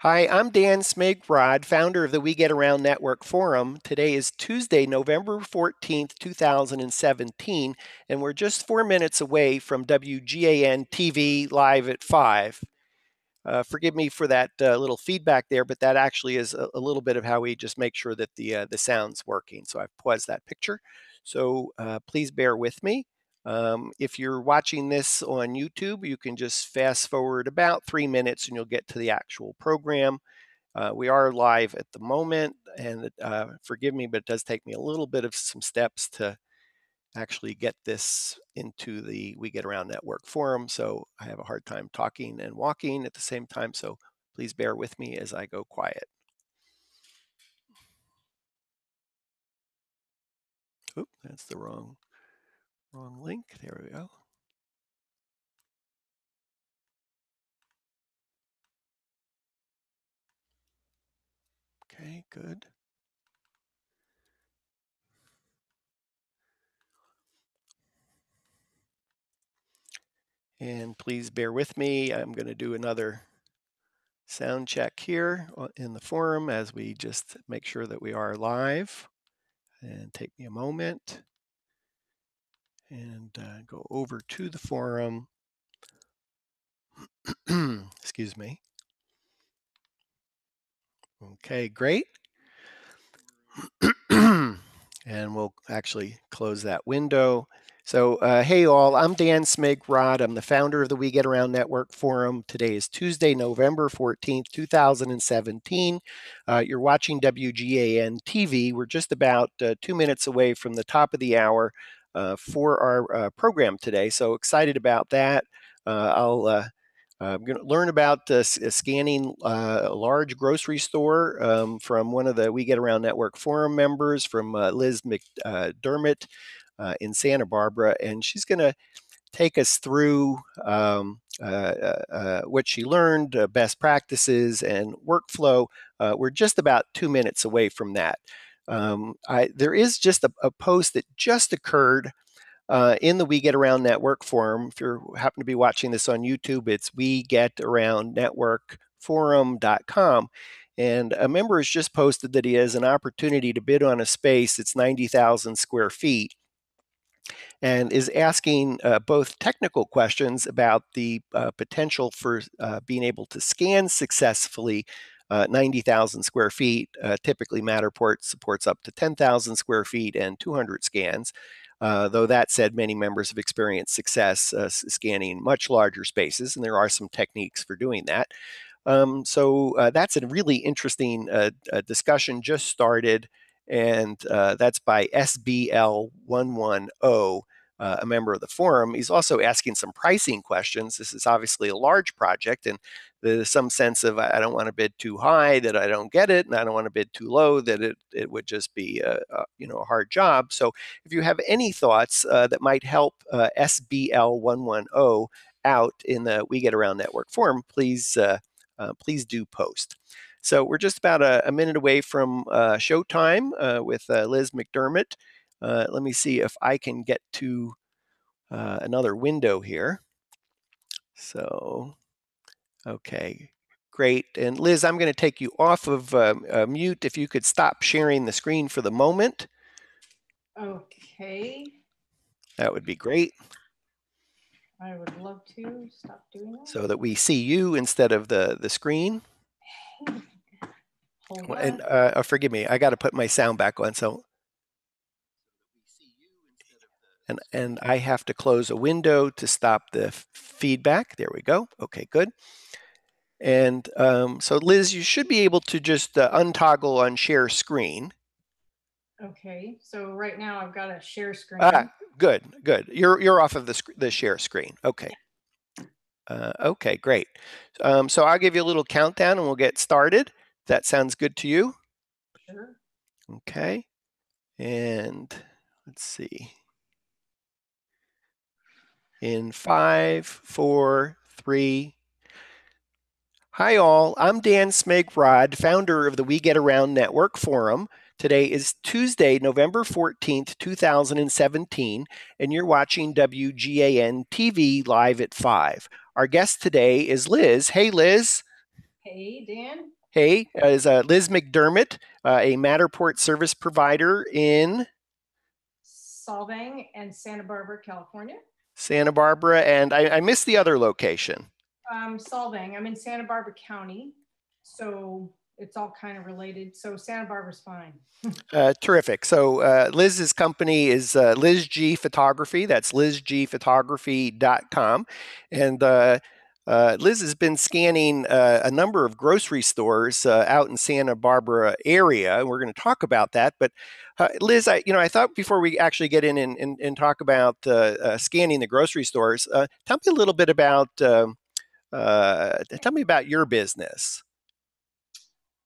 Hi, I'm Dan Smigrod, founder of the We Get Around Network Forum. Today is Tuesday, November 14th, 2017, and we're just 4 minutes away from WGAN TV live at 5. Forgive me for that little feedback there, but that actually is a little bit of how we just make sure that the sound's working. So I've paused that picture. So please bear with me. If you're watching this on YouTube, you can just fast forward about 3 minutes and you'll get to the actual program. We are live at the moment, and forgive me, but it does take me a little bit of some steps to actually get this into the We Get Around Network forum. So I have a hard time talking and walking at the same time. So please bear with me as I go quiet. Oop, that's the wrong link. There we go. Okay, good. And please bear with me. I'm going to do another sound check here in the forum as we just make sure that we are live. And take me a moment and go over to the forum. Excuse me. Okay, great. And we'll actually close that window. So, hey all, I'm Dan Smigrod. I'm the founder of the We Get Around Network Forum. Today is Tuesday, November 14th, 2017. You're watching WGAN TV. We're just about 2 minutes away from the top of the hour for our program today. So excited about that. I'm going to learn about scanning a large grocery store from one of the We Get Around Network forum members, from Liz McDermott in Santa Barbara, and she's going to take us through what she learned, best practices, and workflow. We're just about 2 minutes away from that. There is just a post that just occurred in the We Get Around Network forum. If you happen to be watching this on YouTube, it's WeGetAroundNetworkForum.com. And a member has just posted that he has an opportunity to bid on a space that's 90,000 square feet and is asking both technical questions about the potential for being able to scan successfully 90,000 square feet. Typically, Matterport supports up to 10,000 square feet and 200 scans. Though that said, many members have experienced success scanning much larger spaces, and there are some techniques for doing that. So that's a really interesting discussion just started, and that's by SBL110. A member of the forum. He's also asking some pricing questions. This is obviously a large project, and there's some sense of I don't want to bid too high that I don't get it, and I don't want to bid too low that it would just be a hard job. So if you have any thoughts that might help SBL110 out in the We Get Around Network forum, please do post. So we're just about a minute away from showtime with Liz McDermott. Let me see if I can get to another window here. So, okay, great. And Liz, I'm going to take you off of mute. If you could stop sharing the screen for the moment. Okay. That would be great. I would love to stop doing that. So that we see you instead of the screen. Hold on. And forgive me, I got to put my sound back on. So. And I have to close a window to stop the feedback. There we go. Okay, good. And so Liz, you should be able to just untoggle on share screen. Okay, so right now I've got a share screen. Good. You're off of the share screen. Okay. Okay, great. So I'll give you a little countdown and we'll get started. That sounds good to you? Sure. Okay. And let's see. In 5, 4, 3. Hi all, I'm Dan Smigrod, founder of the We Get Around Network Forum. Today is Tuesday, November 14th, 2017, and you're watching WGAN TV live at 5. Our guest today is Liz. Hey, Liz. Hey, Dan. Hey, is Liz McDermott, a Matterport service provider in Solvang and Santa Barbara, California. Santa Barbara, and I missed the other location. Solvang. I'm in Santa Barbara County, so it's all kind of related. So Santa Barbara's fine. Terrific. So Liz's company is Liz G Photography. That's lizgphotography.com. And Liz has been scanning a number of grocery stores out in Santa Barbara area, and we're going to talk about that. But Liz, I thought before we actually get in and talk about scanning the grocery stores, tell me a little bit about tell me about your business.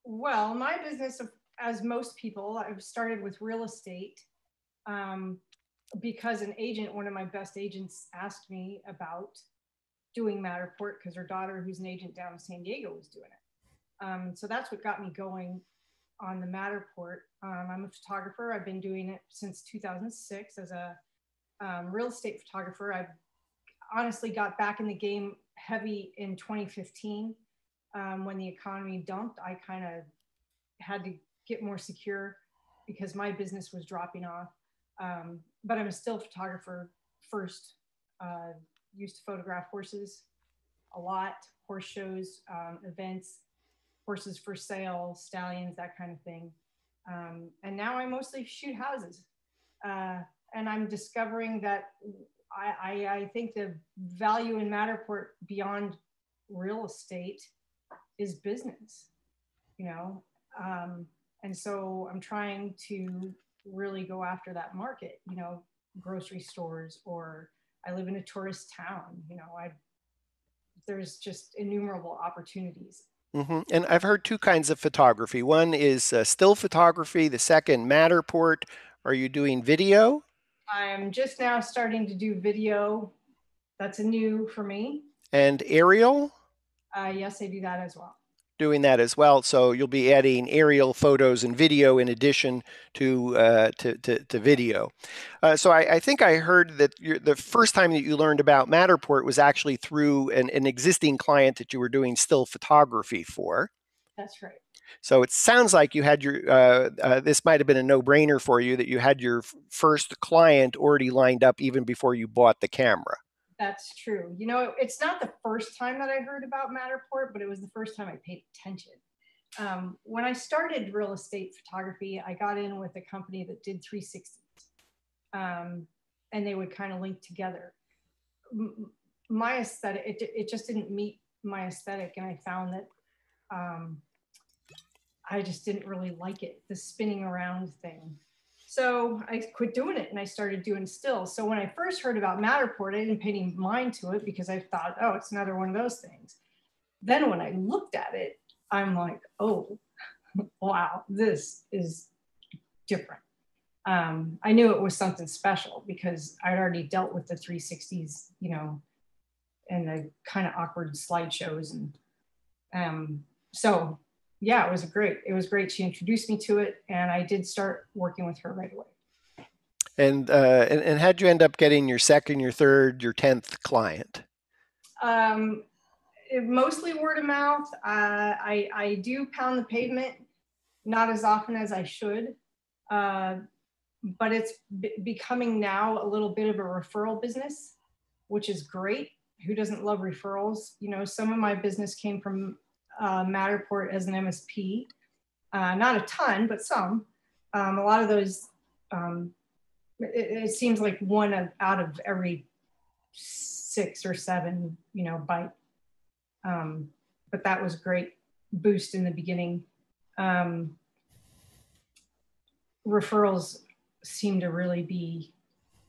Well, my business, as most people, I've started with real estate because an agent, one of my best agents, asked me about doing Matterport because her daughter, who's an agent down in San Diego, was doing it. So that's what got me going on the Matterport. I'm a photographer. I've been doing it since 2006 as a real estate photographer. I've honestly got back in the game heavy in 2015 when the economy dumped. I kind of had to get more secure because my business was dropping off. But I'm still a photographer first. Used to photograph horses a lot, horse shows, events, horses for sale, stallions, that kind of thing. And now I mostly shoot houses. And I'm discovering that I think the value in Matterport beyond real estate is business, you know? And so I'm trying to really go after that market, you know, grocery stores, or I live in a tourist town, you know, there's just innumerable opportunities. Mm-hmm. And I've heard two kinds of photography. One is still photography, the second, Matterport. Are you doing video? I'm just now starting to do video. That's a new for me. And aerial? Yes, I do that as well. Doing that as well. So you'll be adding aerial photos and video in addition to video. So I think I heard that the first time that you learned about Matterport was actually through an existing client that you were doing still photography for. That's right. So it sounds like you had your, this might have been a no-brainer for you that you had your first client already lined up even before you bought the camera. That's true. You know, it's not the first time that I heard about Matterport, but it was the first time I paid attention. When I started real estate photography, I got in with a company that did 360s, and they would kind of link together. My aesthetic, it just didn't meet my aesthetic, and I found that I just didn't really like it, the spinning around thing. So I quit doing it and I started doing stills. So when I first heard about Matterport, I didn't pay any mind to it because I thought, oh, it's another one of those things. Then when I looked at it, I'm like, oh, wow, this is different. I knew it was something special because I'd already dealt with the 360s, you know, and the kind of awkward slideshows. And so yeah, it was great. She introduced me to it, and I did start working with her right away. And how'd you end up getting your second, your third, your 10th client? Mostly word of mouth. I do pound the pavement, not as often as I should, but it's becoming now a little bit of a referral business, which is great. Who doesn't love referrals? You know, some of my business came from Matterport as an MSP. Not a ton, but some. A lot of those, it seems like one out of every 6 or 7, you know, bite. But that was a great boost in the beginning. Referrals seem to really be,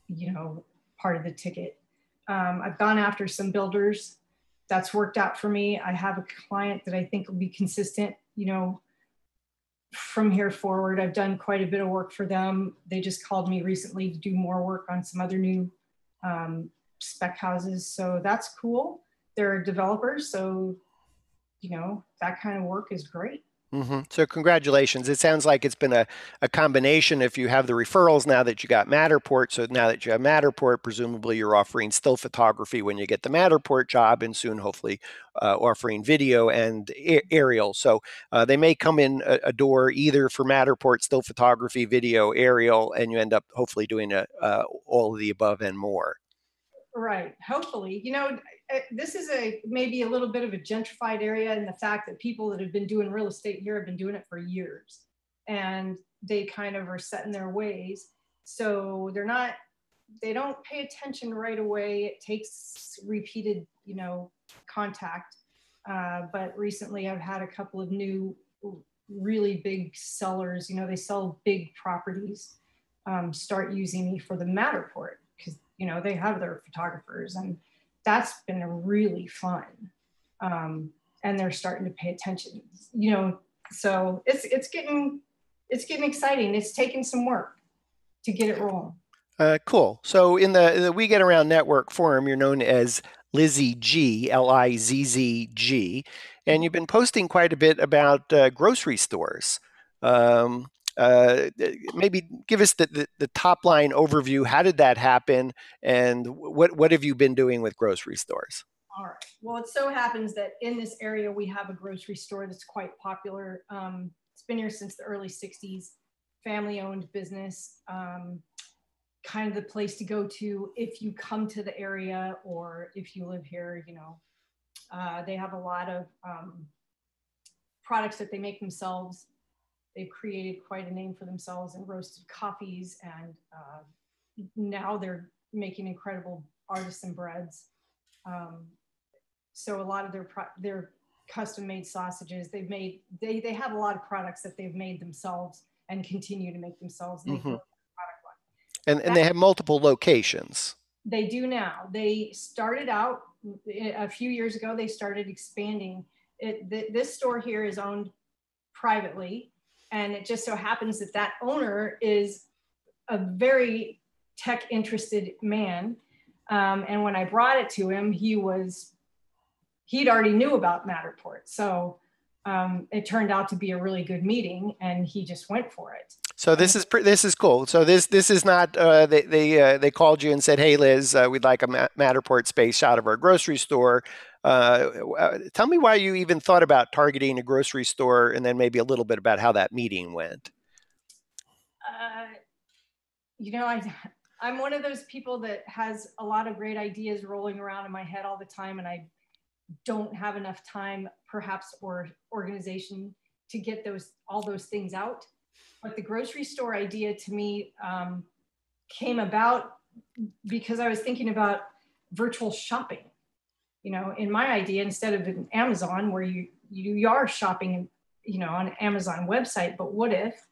you know, part of the ticket. I've gone after some builders. That's worked out for me. I have a client that I think will be consistent, you know, from here forward. I've done quite a bit of work for them. They just called me recently to do more work on some other new spec houses. So that's cool. They're developers. So, you know, that kind of work is great. So congratulations. It sounds like it's been a combination. If you have the referrals now that you got Matterport, so now that you have Matterport, presumably you're offering still photography when you get the Matterport job, and soon hopefully offering video and aerial. So they may come in a door either for Matterport, still photography, video, aerial, and you end up hopefully doing all of the above and more. Right. Hopefully, this is maybe a little bit of a gentrified area in the fact that people that have been doing real estate here have been doing it for years, and they kind of are set in their ways. So they don't pay attention right away. It takes repeated, contact. But recently I've had a couple of new, really big sellers, they sell big properties, start using me for the Matterport, because they have their photographers, and that's been really fun. And they're starting to pay attention, so it's getting exciting. It's taking some work to get it rolling. Cool. So in the We Get Around Network Forum, you're known as Lizzie G, Lizzg, and you've been posting quite a bit about grocery stores. Um, Maybe give us the top line overview. How did that happen, and what have you been doing with grocery stores? All right. Well, it so happens that in this area we have a grocery store that's quite popular. It's been here since the early '60s, family-owned business. Kind of the place to go to if you come to the area or if you live here. They have a lot of products that they make themselves. They've created quite a name for themselves in roasted coffees, and now they're making incredible artisan breads. So a lot of their custom-made sausages, they have a lot of products that they've made themselves and continue to make themselves. And And they have multiple locations. They do now. They started out a few years ago. They started expanding. This store here is owned privately, and it just so happens that that owner is a very tech interested man. And when I brought it to him, he'd already knew about Matterport. So it turned out to be a really good meeting, and he just went for it. So this is cool. So this is not they called you and said, "Hey Liz, we'd like a Matterport space shot of our grocery store." Tell me why you even thought about targeting a grocery store, and then maybe a little bit about how that meeting went. I'm one of those people that has a lot of great ideas rolling around in my head all the time, and I don't have enough time, perhaps, or organization to get all those things out. But the grocery store idea to me came about because I was thinking about virtual shopping. In my idea, instead of an Amazon where you are shopping, on an Amazon website, but what if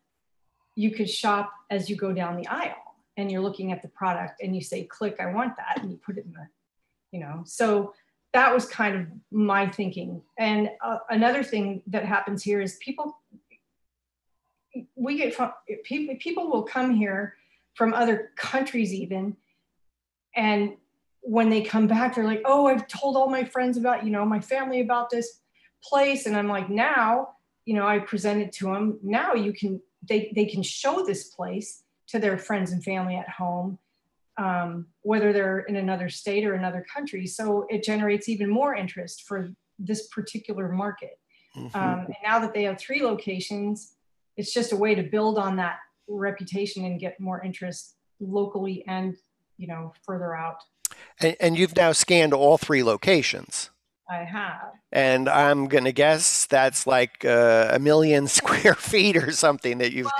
you could shop as you go down the aisle and you're looking at the product and you say, click, I want that, and you put it in the, so that was kind of my thinking. And another thing that happens here is people will come here from other countries even, and when they come back, they're like, oh, I've told all my friends about, my family about this place. And I'm like, now, I present it to them. Now they can show this place to their friends and family at home, whether they're in another state or another country. So it generates even more interest for this particular market. And now that they have 3 locations, it's just a way to build on that reputation and get more interest locally and, further out. And you've now scanned all 3 locations. I have. And I'm going to guess that's like 1 million square feet or something that you've,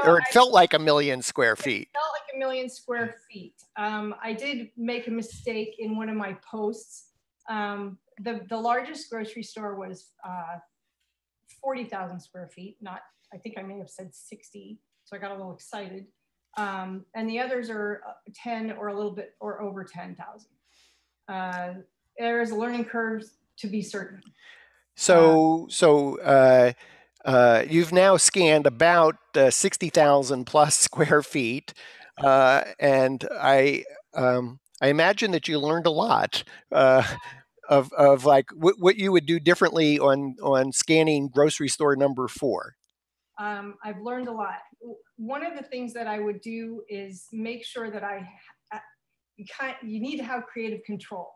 or it felt like 1 million square feet. It felt like 1 million square feet. I did make a mistake in one of my posts. The largest grocery store was 40,000 square feet. I think I may have said 60. So I got a little excited. And the others are 10 or a little bit or over 10,000. There is a learning curve, to be certain. So you've now scanned about 60,000 plus square feet, and I imagine that you learned a lot. of like what you would do differently on scanning grocery store number 4? I've learned a lot. One of the things that I would do is make sure that you need to have creative control.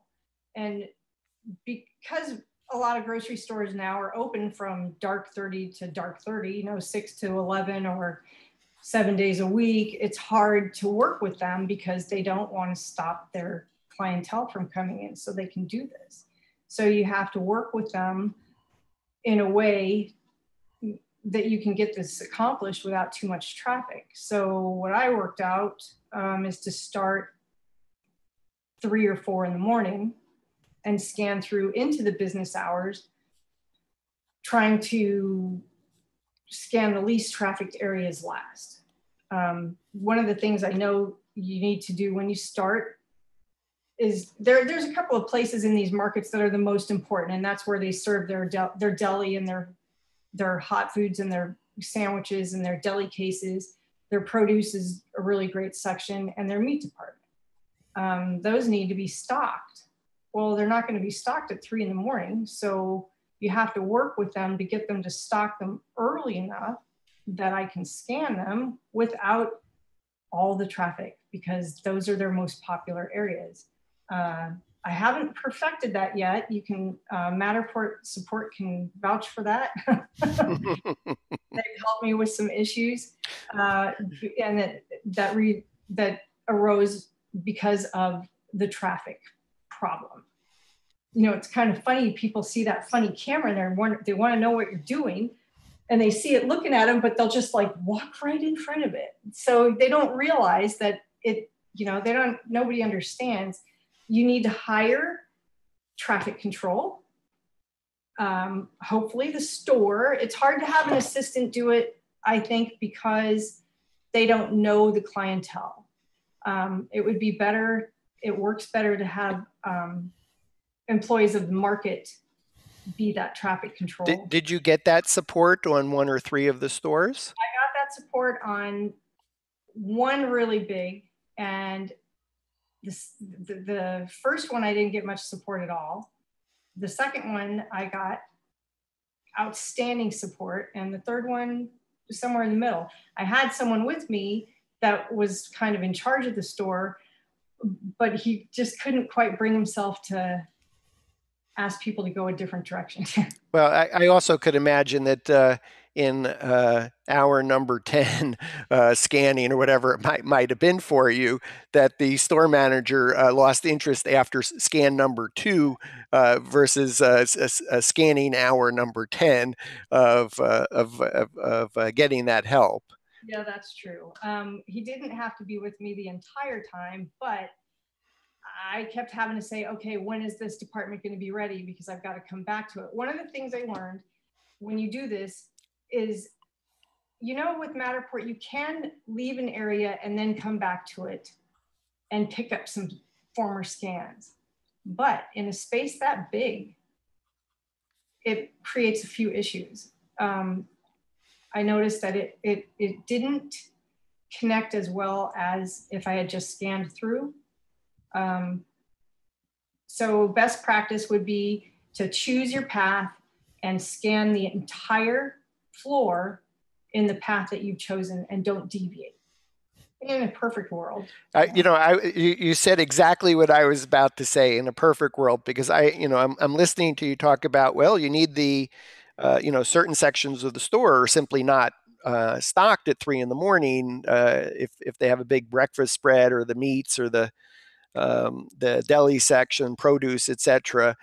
And because a lot of grocery stores now are open from dark 30 to dark 30, 6 to 11 or 7 days a week, it's hard to work with them because they don't want to stop their clientele from coming in so they can do this. So you have to work with them in a way that you can get this accomplished without too much traffic. So what I worked out is to start 3 or 4 in the morning and scan through into the business hours, trying to scan the least trafficked areas last. One of the things I know you need to do when you start is there's a couple of places in these markets that are the most important, and that's where they serve their deli and their hot foods and their sandwiches and their deli cases. Their produce is a really great section, and their meat department. Those need to be stocked. Well, they're not going to be stocked at 3 in the morning, so you have to work with them to get them to stock them early enough that I can scan them without all the traffic, because those are their most popular areas. I haven't perfected that yet. You can, Matterport support can vouch for that. They've helped me with some issues, and that arose because of the traffic problem. It's kind of funny. People see that funny camera and they want to know what you're doing, and they see it looking at them, but they'll just like walk right in front of it. So they don't realize that nobody understands. You need to hire traffic control. Hopefully the store, it's hard to have an assistant do it, I think, because they don't know the clientele. It would be better, it works better to have employees of the market be that traffic control. Did you get that support on 1 or 3 of the stores? I got that support on one really big, and the first one I didn't get much support at all. The second one I got outstanding support, and the third one somewhere in the middle. I had someone with me that was kind of in charge of the store, but he just couldn't quite bring himself to ask people to go a different direction. Well, I also could imagine that in hour number 10 scanning or whatever it might have been for you, that the store manager lost interest after scan number 2 versus scanning hour number 10 of getting that help. Yeah, that's true. He didn't have to be with me the entire time, but I kept having to say, okay, when is this department going to be ready? Because I've got to come back to it. One of the things I learned when you do this is, with Matterport, you can leave an area and then come back to it and pick up some former scans. But in a space that big, it creates a few issues. I noticed that it didn't connect as well as if I had just scanned through. So best practice would be to choose your path and scan the entire floor in the path that you've chosen, and don't deviate. In a perfect world. You said exactly what I was about to say, in a perfect world, because I'm listening to you talk about, well, you need the, certain sections of the store are simply not stocked at 3 in the morning if they have a big breakfast spread, or the meats, or the deli section, produce, etc.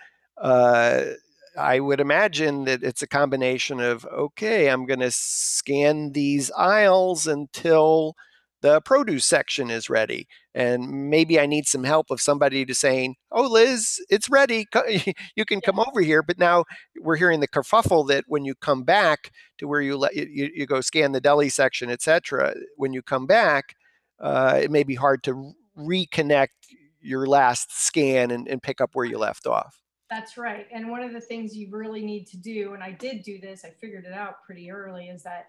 I would imagine that it's a combination of, okay, I'm going to scan these aisles until the produce section is ready. And maybe I need some help of somebody to saying, oh, Liz, it's ready. You can come over here. But now we're hearing the kerfuffle that when you come back to where you go scan the deli section, etc., when you come back, it may be hard to reconnect your last scan and pick up where you left off. That's right. And one of the things you really need to do, and I did do this, I figured it out pretty early, is that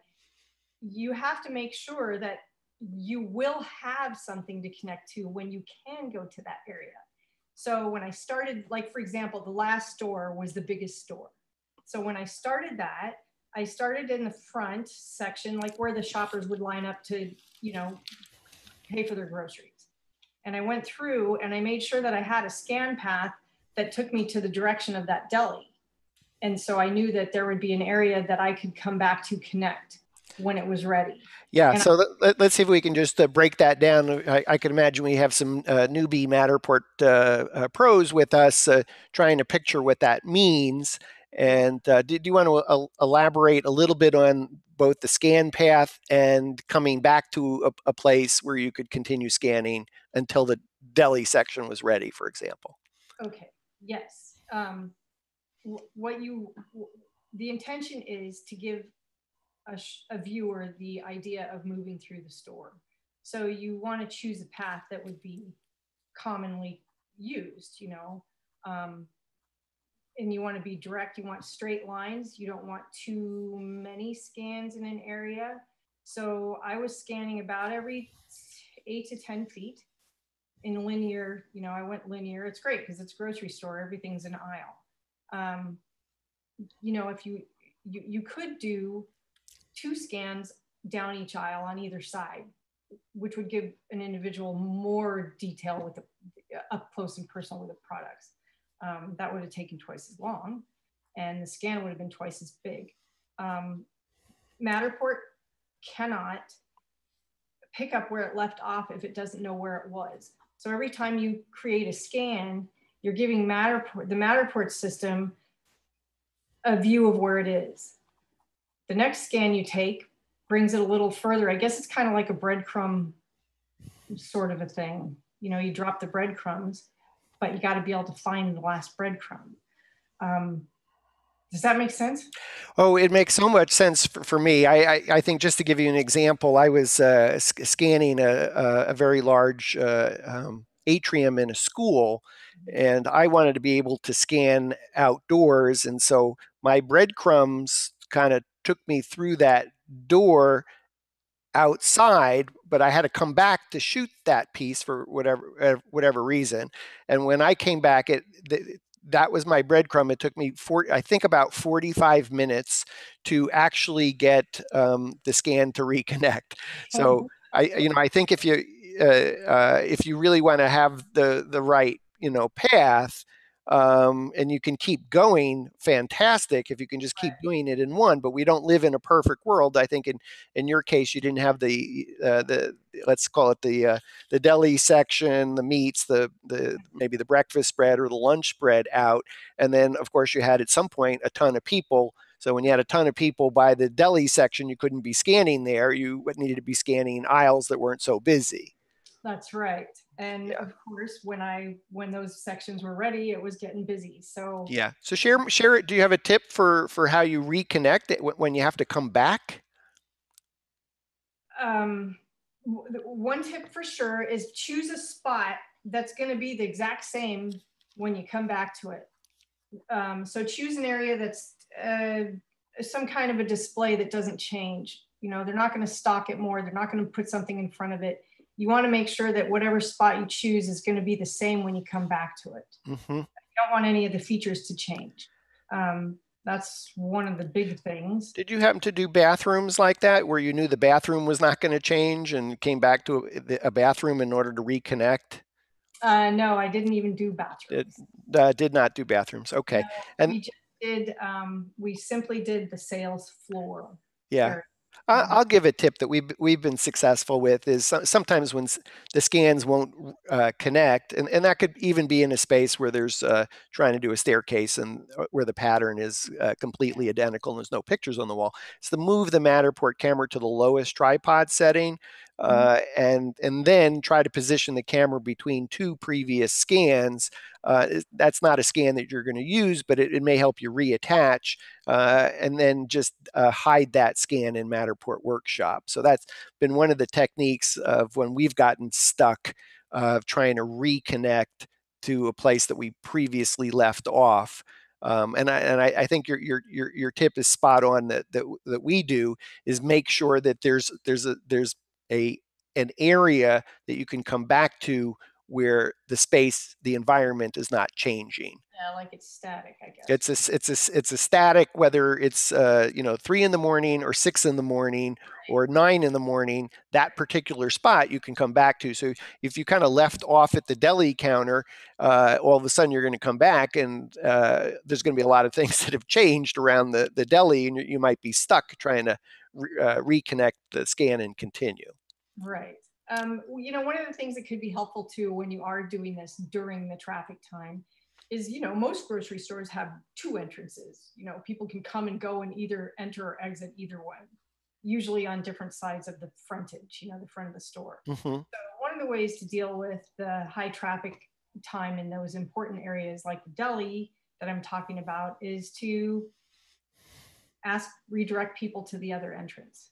you have to make sure that you will have something to connect to when you can go to that area. So when I started, like for example, the last store was the biggest store. So when I started that, I started in the front section, like where the shoppers would line up to, you know, pay for their groceries. And I went through and I made sure that I had a scan path that took me to the direction of that deli. And so I knew that there would be an area that I could come back to connect when it was ready. Yeah, And so let's see if we can just break that down. I can imagine we have some newbie Matterport pros with us trying to picture what that means. And do you want to elaborate a little bit on both the scan path and coming back to a place where you could continue scanning until the deli section was ready, for example? okay, yes. The intention is to give a viewer the idea of moving through the store. So you want to choose a path that would be commonly used, you know, and you want to be direct. You want straight lines. You don't want too many scans in an area. So I was scanning about every 8 to 10 feet in linear. You know, I went linear. It's great because it's a grocery store. Everything's an aisle. You know, if you could do 2 scans down each aisle on either side, which would give an individual more detail with the up close and personal with the products. That would have taken twice as long, and the scan would have been twice as big. Matterport cannot pick up where it left off if it doesn't know where it was. So every time you create a scan, you're giving the Matterport system a view of where it is. The next scan you take brings it a little further. I guess it's kind of like a breadcrumb sort of a thing. You know, you drop the breadcrumbs, but you got to be able to find the last breadcrumb. Does that make sense? Oh, it makes so much sense for me. I think just to give you an example, I was scanning a very large atrium in a school, and I wanted to be able to scan outdoors. And so my breadcrumbs kind of took me through that door outside, but I had to come back to shoot that piece for whatever reason. And when I came back, that was my breadcrumb. It took me I think about 45 minutes to actually get the scan to reconnect. So I think if you really want to have the right path, and you can keep going, fantastic. If you can just keep doing it in one, but we don't live in a perfect world. I think in your case, you didn't have the let's call it the deli section, the meats, the maybe the breakfast spread or the lunch spread out, and then of course you had at some point a ton of people. So when you had a ton of people by the deli section, you couldn't be scanning there. You needed to be scanning aisles that weren't so busy. That's right. And Yeah. of course, when those sections were ready, it was getting busy. So Yeah. So share it. Do you have a tip for how you reconnect it when you have to come back? one tip for sure is choose a spot that's going to be the exact same when you come back to it. So choose an area that's some kind of a display that doesn't change. You know, they're not going to stock it more. They're not going to put something in front of it. You want to make sure that whatever spot you choose is going to be the same when you come back to it. Mm-hmm. You don't want any of the features to change. That's one of the big things. Did you happen to do bathrooms like that where you knew the bathroom was not going to change and came back to a bathroom in order to reconnect? No, I didn't even do bathrooms. Did not do bathrooms. Okay. No, And we just did, we simply did the sales floor yeah, area. I'll give a tip that we've been successful with is sometimes when the scans won't connect, and that could even be in a space where there's trying to do a staircase and where the pattern is completely identical and there's no pictures on the wall. It's to move the Matterport camera to the lowest tripod setting, and then try to position the camera between 2 previous scans. That's not a scan that you're going to use, but it may help you reattach, and then just hide that scan in Matterport Workshop. So that's been one of the techniques of when we've gotten stuck of trying to reconnect to a place that we previously left off. I think your tip is spot on. That we do is make sure that there's an area that you can come back to where the space, the environment is not changing. Yeah, like it's static, I guess. It's a static, whether it's 3 in the morning or 6 in the morning or 9 in the morning. That particular spot you can come back to. So if you kind of left off at the deli counter, all of a sudden you're going to come back, and there's going to be a lot of things that have changed around the deli, and you might be stuck trying to reconnect the scan and continue. Right. One of the things that could be helpful too when you are doing this during the traffic time is, most grocery stores have two entrances. People can come and go and either enter or exit either one, usually on different sides of the frontage, the front of the store. Mm-hmm. So one of the ways to deal with the high traffic time in those important areas like the deli that I'm talking about is to redirect people to the other entrance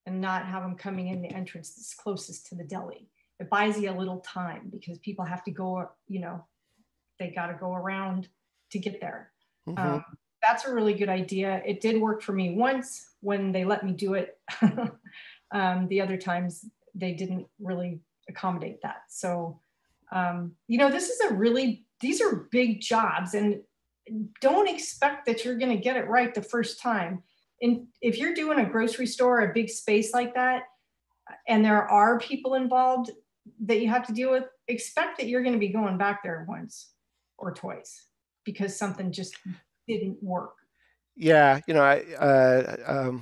and not have them coming in the entrance that's closest to the deli. It buys you a little time because people have to go, they got to go around to get there. Mm-hmm. That's a really good idea. It did work for me once when they let me do it. The other times they didn't really accommodate that. So, these are big jobs, and don't expect that you're going to get it right the first time. And if you're doing a grocery store, a big space like that, and there are people involved that you have to deal with, expect that you're going to be going back there once or twice because something just didn't work. Yeah, I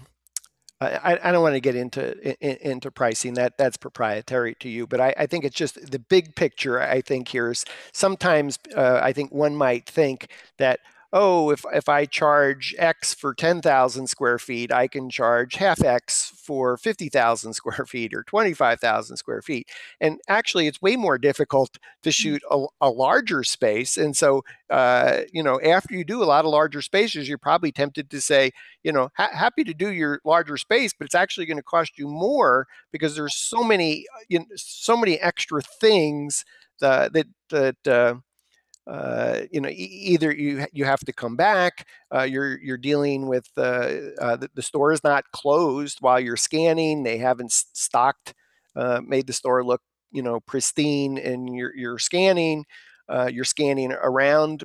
don't want to get into pricing. That's proprietary to you, but I think it's just the big picture. I think here is sometimes I think one might think that, oh, if I charge X for 10,000 square feet, I can charge half X for 50,000 square feet or 25,000 square feet. And actually, it's way more difficult to shoot a larger space. And so, after you do a lot of larger spaces, you're probably tempted to say, happy to do your larger space, but it's actually going to cost you more because there's so many extra things either you have to come back, you're dealing with the store is not closed while you're scanning, they haven't stocked, made the store look pristine, and you're scanning. You're scanning around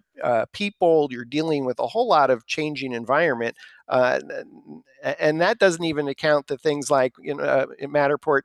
people. You're dealing with a whole lot of changing environment, and that doesn't even account the things like Matterport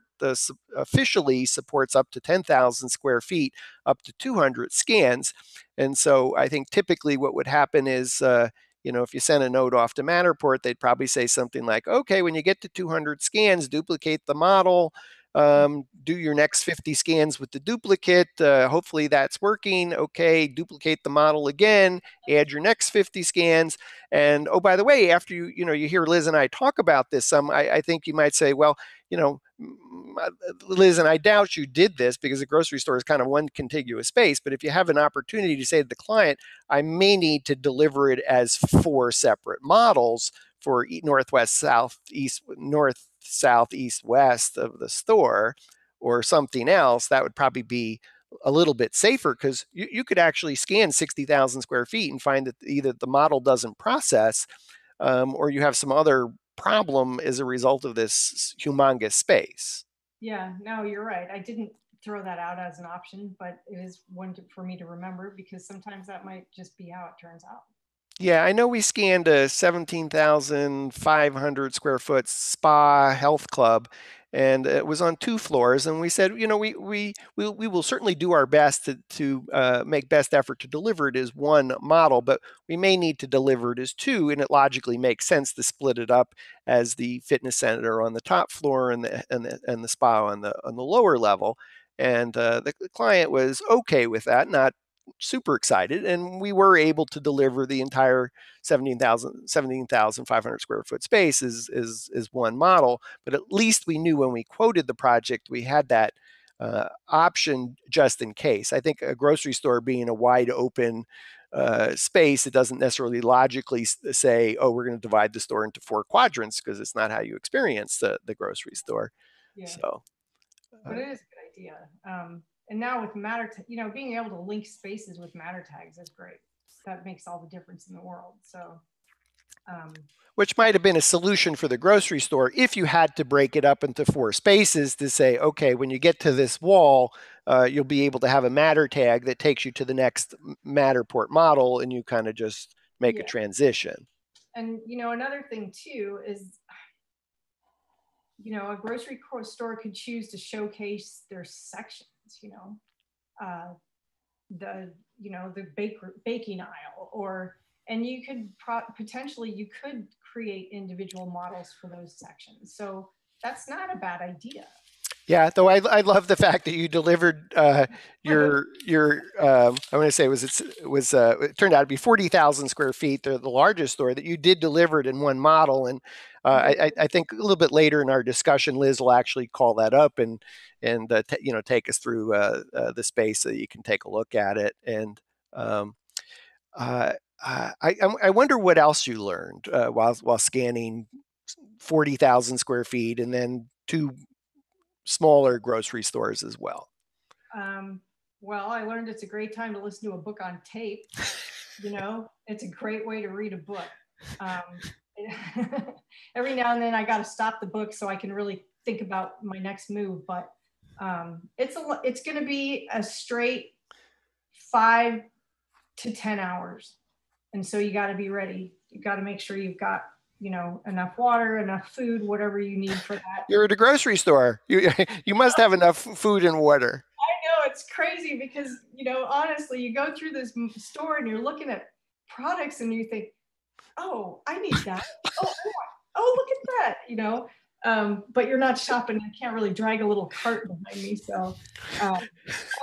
officially supports up to 10,000 square feet, up to 200 scans. And so I think typically what would happen is, if you send a note off to Matterport, they'd probably say something like, okay, when you get to 200 scans, duplicate the model, do your next 50 scans with the duplicate. Hopefully that's working. Okay, duplicate the model again, add your next 50 scans. And oh, by the way, after you hear Liz and I talk about this some, I think you might say, well, Liz, and I doubt you did this because a grocery store is kind of one contiguous space. But if you have an opportunity to say to the client, I may need to deliver it as 4 separate models for northwest, south, east, north, south, east, west of the store, or something else, that would probably be a little bit safer, because you could actually scan 60,000 square feet and find that either the model doesn't process, or you have some other problem as a result of this humongous space. Yeah, no, you're right. I didn't throw that out as an option, but it is one for me to remember because sometimes that might just be how it turns out. Yeah, I know we scanned a 17,500 square foot spa health club, and it was on 2 floors. And we said, we will certainly do our best to make best effort to deliver it as 1 model, but we may need to deliver it as 2, and it logically makes sense to split it up as the fitness center on the top floor and the spa on the lower level. And the client was okay with that, not super excited, and we were able to deliver the entire 17,500 square foot space is 1 model. But at least we knew when we quoted the project we had that option just in case. I think a grocery store being a wide open space, it doesn't necessarily logically say, oh, we're going to divide the store into 4 quadrants, because it's not how you experience the grocery store. Yeah. So, but it is a good idea. And now with being able to link spaces with matter tags is great. That makes all the difference in the world. So, which might have been a solution for the grocery store if you had to break it up into 4 spaces to say, okay, when you get to this wall, you'll be able to have a Matter tag that takes you to the next Matterport model, and you kind of just make a transition. And, you know, another thing too is, you know, a grocery store could choose to showcase their sections, you know, the baking aisle, or, and you could potentially, you could create individual models for those sections. So that's not a bad idea. Yeah, though I love the fact that you delivered your I want to say it turned out to be 40,000 square feet, the largest store that you did deliver it in one model, and I think a little bit later in our discussion, Liz will actually call that up and take us through the space so you can take a look at it. And I wonder what else you learned while scanning 40,000 square feet and then two smaller grocery stores as well. Well, I learned it's a great time to listen to a book on tape. You know, it's a great way to read a book. Every now and then I got to stop the book so I can really think about my next move. But it's going to be a straight 5 to 10 hours. And so you got to be ready. You got to make sure you've got, you know, enough water, enough food, whatever you need for that. You're at a grocery store. You must have enough food and water. I know, it's crazy because, you know, honestly, you go through this store and you're looking at products and you think, oh, I need that. Oh, look at that, you know. But you're not shopping. I can't really drag a little cart behind me. So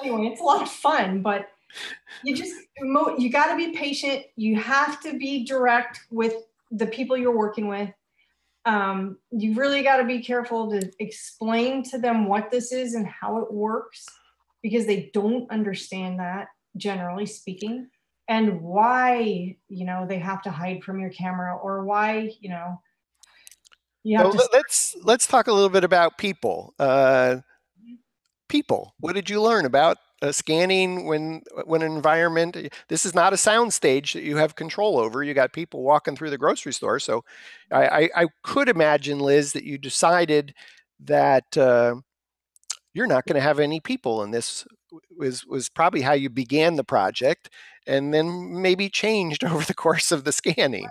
anyway, it's a lot of fun, but you got to be patient. You have to be direct with the people you're working with. You really got to be careful to explain to them what this is and how it works, because they don't understand that, generally speaking, and why, you know, they have to hide from your camera, or why, you know, you have to. Let's talk a little bit about people. People, what did you learn about scanning when an environment? This is not a sound stage that you have control over. You got people walking through the grocery store. So I could imagine, Liz, that you decided that you're not going to have any people, and this was probably how you began the project, and then maybe changed over the course of the scanning.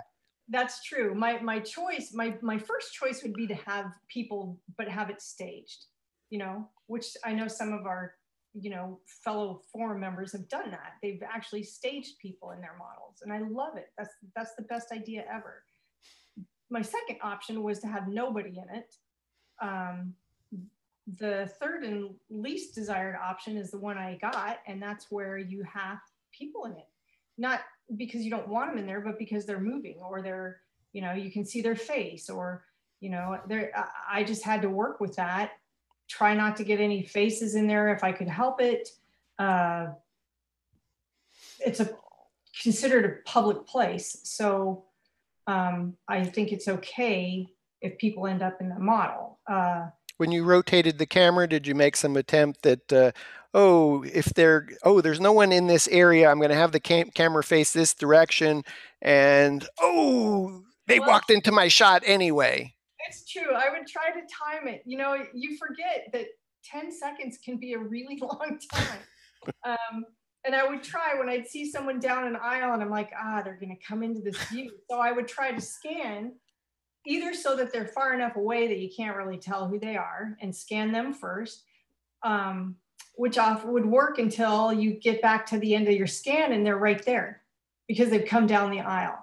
That's true. My choice, my first choice would be to have people, but have it staged, you know, which I know some of our, you know, fellow forum members have done that. They've actually staged people in their models, and I love it. That's the best idea ever. My second option was to have nobody in it. The third and least desired option is the one I got, and that's where you have people in it. Not because you don't want them in there, but because they're moving, or they're, you know, you can see their face, or, you know, I just had to work with that. Try not to get any faces in there if I could help it. It's considered a public place. So I think it's okay if people end up in the model. When you rotated the camera, did you make some attempt that, there's no one in this area, I'm going to have the camera face this direction, and they walked into my shot anyway? It's true. I would try to time it. You know, you forget that 10 seconds can be a really long time. And I would try when I'd see someone down an aisle and I'm like, they're going to come into this view. So I would try to scan either so that they're far enough away that you can't really tell who they are, and scan them first, which would work until you get back to the end of your scan and they're right there because they've come down the aisle.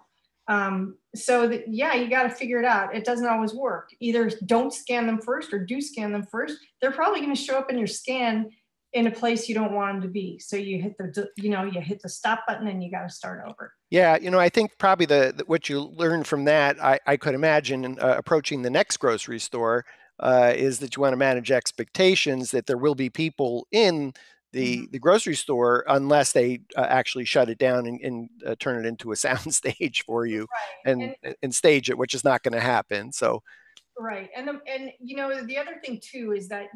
So that, yeah, you got to figure it out. It doesn't always work. Either don't scan them first or do scan them first. They're probably going to show up in your scan in a place you don't want them to be. So you hit the stop button and you got to start over. Yeah, you know, I think probably what you learned from that, I could imagine approaching the next grocery store, is that you want to manage expectations that there will be people in the grocery store unless they actually shut it down and turn it into a sound stage for you, right. and stage it, which is not going to happen. So right, and you know, the other thing too is that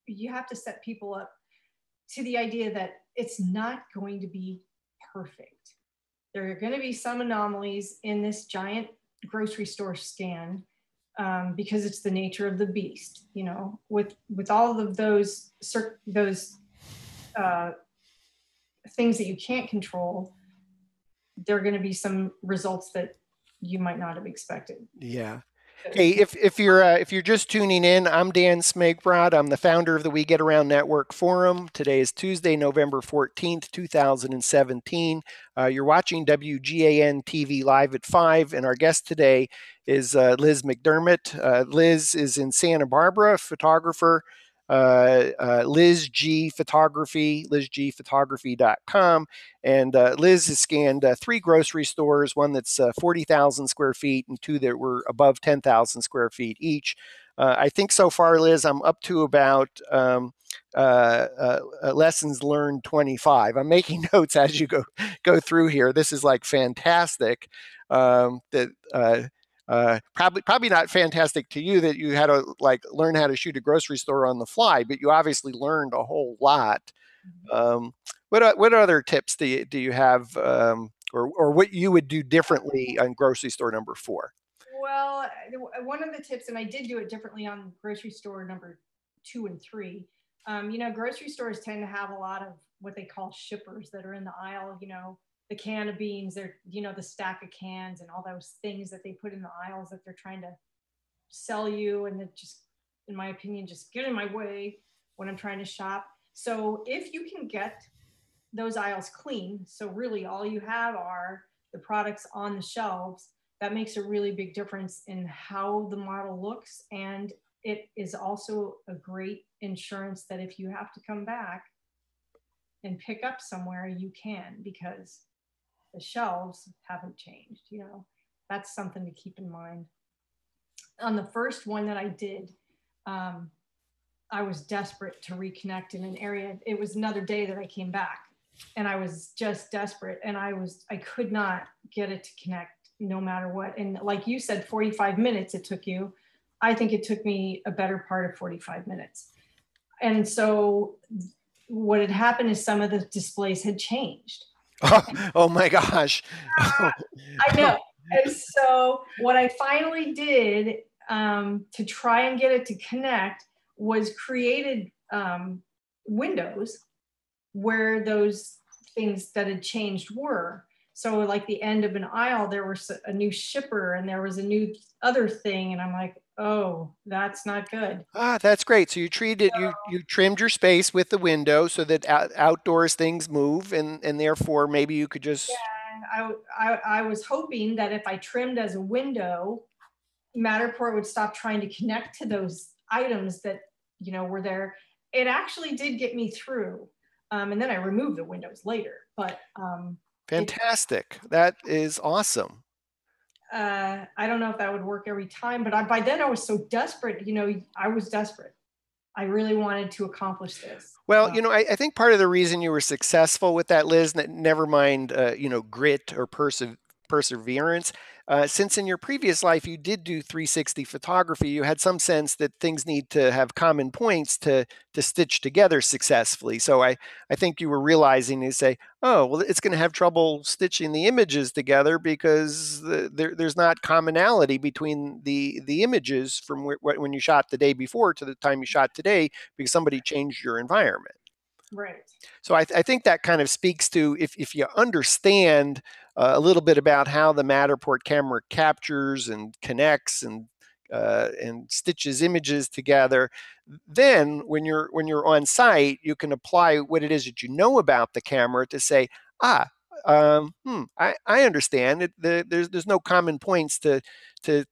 you have to set people up to the idea that it's not going to be perfect. There are going to be some anomalies in this giant grocery store scan, because it's the nature of the beast. You know, with all of those things that you can't control, there are going to be some results that you might not have expected. Yeah. Hey, if you're just tuning in, I'm Dan Smigrod. I'm the founder of the We Get Around Network Forum. Today is Tuesday, November 14th, 2017. You're watching WGAN TV live at 5, and our guest today is Liz McDermott. Liz is in Santa Barbara, photographer. Liz G Photography, lizgphotography.com. And Liz has scanned 3 grocery stores, one that's 40,000 square feet and 2 that were above 10,000 square feet each. I think so far, Liz, I'm up to about lessons learned 25. I'm making notes as you go through here. This is like fantastic. Probably not fantastic to you that you had to like learn how to shoot a grocery store on the fly, but you obviously learned a whole lot. Um, what other tips do you have, or what you would do differently on grocery store number 4? Well, one of the tips, and I did do it differently on grocery store number 2 and 3. Grocery stores tend to have a lot of what they call shippers that are in the aisle. The can of beans, they're the stack of cans and all those things that they put in the aisles that they're trying to sell you, and that just, in my opinion, just get in my way when I'm trying to shop. So if you can get those aisles clean, so really all you have are the products on the shelves, that makes a really big difference in how the model looks. And it is also a great insurance that if you have to come back and pick up somewhere, you can, because the shelves haven't changed. That's something to keep in mind. On the first one that I did, I was desperate to reconnect in an area. It was another day that I came back, and I was just desperate, and I could not get it to connect no matter what. And like you said, 45 minutes it took you. I think it took me a better part of 45 minutes. And so what had happened is some of the displays had changed. Oh my gosh. I know. And so what I finally did to try and get it to connect was created windows where those things that had changed were. So like the end of an aisle, there was a new shipper and there was a new other thing. And I'm like, oh, that's not good. That's great. So you trimmed your space with the window so that outdoors things move, and therefore maybe you could just. Yeah, I was hoping that if I trimmed as a window, Matterport would stop trying to connect to those items that were there. It actually did get me through, and then I removed the windows later. But fantastic. That is awesome. I don't know if that would work every time, but by then I was so desperate. I was desperate. I really wanted to accomplish this. Well, I think part of the reason you were successful with that, Liz, never mind, grit or perseverance. Since in your previous life you did do 360 photography, you had some sense that things need to have common points to stitch together successfully. So I think you were realizing, you say, oh, well, it's going to have trouble stitching the images together because there's not commonality between the images from when you shot the day before to the time you shot today because somebody changed your environment. Right. So I think that kind of speaks to if you understand a little bit about how the Matterport camera captures and connects and stitches images together, then when you're on site, you can apply what it is that you know about the camera to say, I understand. There's no common points to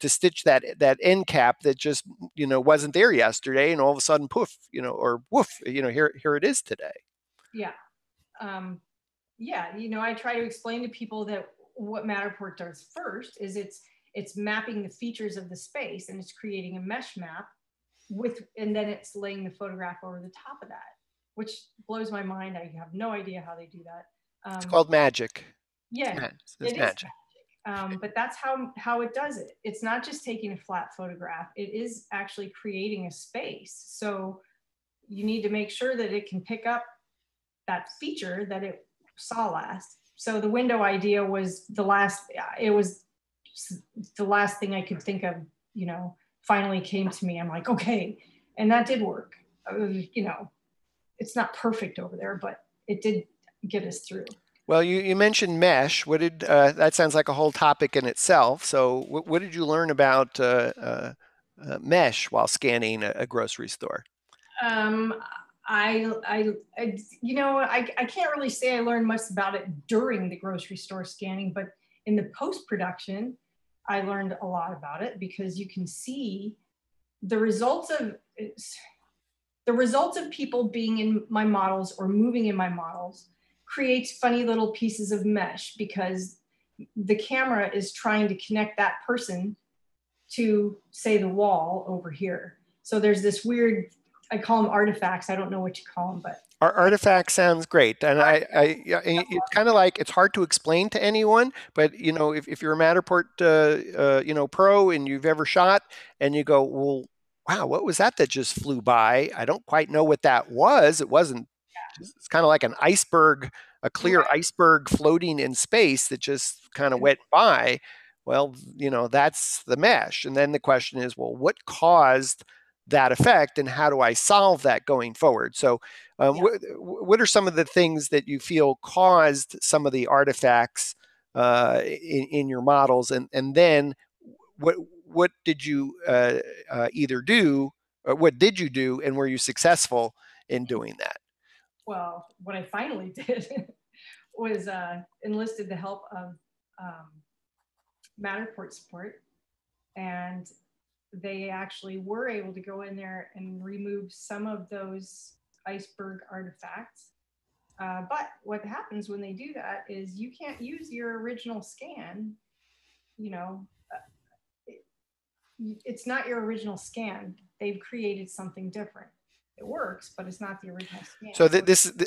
stitch that end cap that just wasn't there yesterday, and all of a sudden, poof, or woof, here it is today. Yeah. I try to explain to people that what Matterport does first is it's mapping the features of the space, and it's creating a mesh map and then it's laying the photograph over the top of that, which blows my mind. I have no idea how they do that. It's called magic. Yeah, it's magic. But that's how it does it. It's not just taking a flat photograph. It is actually creating a space. So you need to make sure that it can pick up that feature that it saw last. So the window idea was the last thing I could think of, finally came to me. I'm like, okay. And that did work. it's not perfect over there, but it did get us through. Well, you mentioned mesh. What did that sounds like a whole topic in itself. So, what did you learn about mesh while scanning a grocery store? Um, you know, I can't really say I learned much about it during the grocery store scanning, but in the post-production, I learned a lot about it because you can see the results of people being in my models or moving in my models creates funny little pieces of mesh because the camera is trying to connect that person to, say, the wall over here. So there's this weird, I call them artifacts. I don't know what you call them, but Our artifact sounds great, and yeah, it's kind of like it's hard to explain to anyone. But if you're a Matterport, pro, and you've ever shot, and you go, well, wow, what was that just flew by? I don't quite know what that was. It wasn't. It's kind of like an iceberg, a clear right. iceberg floating in space that just kind of went by. Well, that's the mesh, and then the question is, well, what caused that effect, and how do I solve that going forward? So Yeah. what are some of the things that you feel caused some of the artifacts in your models, and then what did you either do, or what did you do, and were you successful in doing that? Well, what I finally did was enlisted the help of Matterport support, and they actually were able to go in there and remove some of those iceberg artifacts. But what happens when they do that is you can't use your original scan. You know, it's not your original scan. They've created something different. It works, but it's not the original scan. So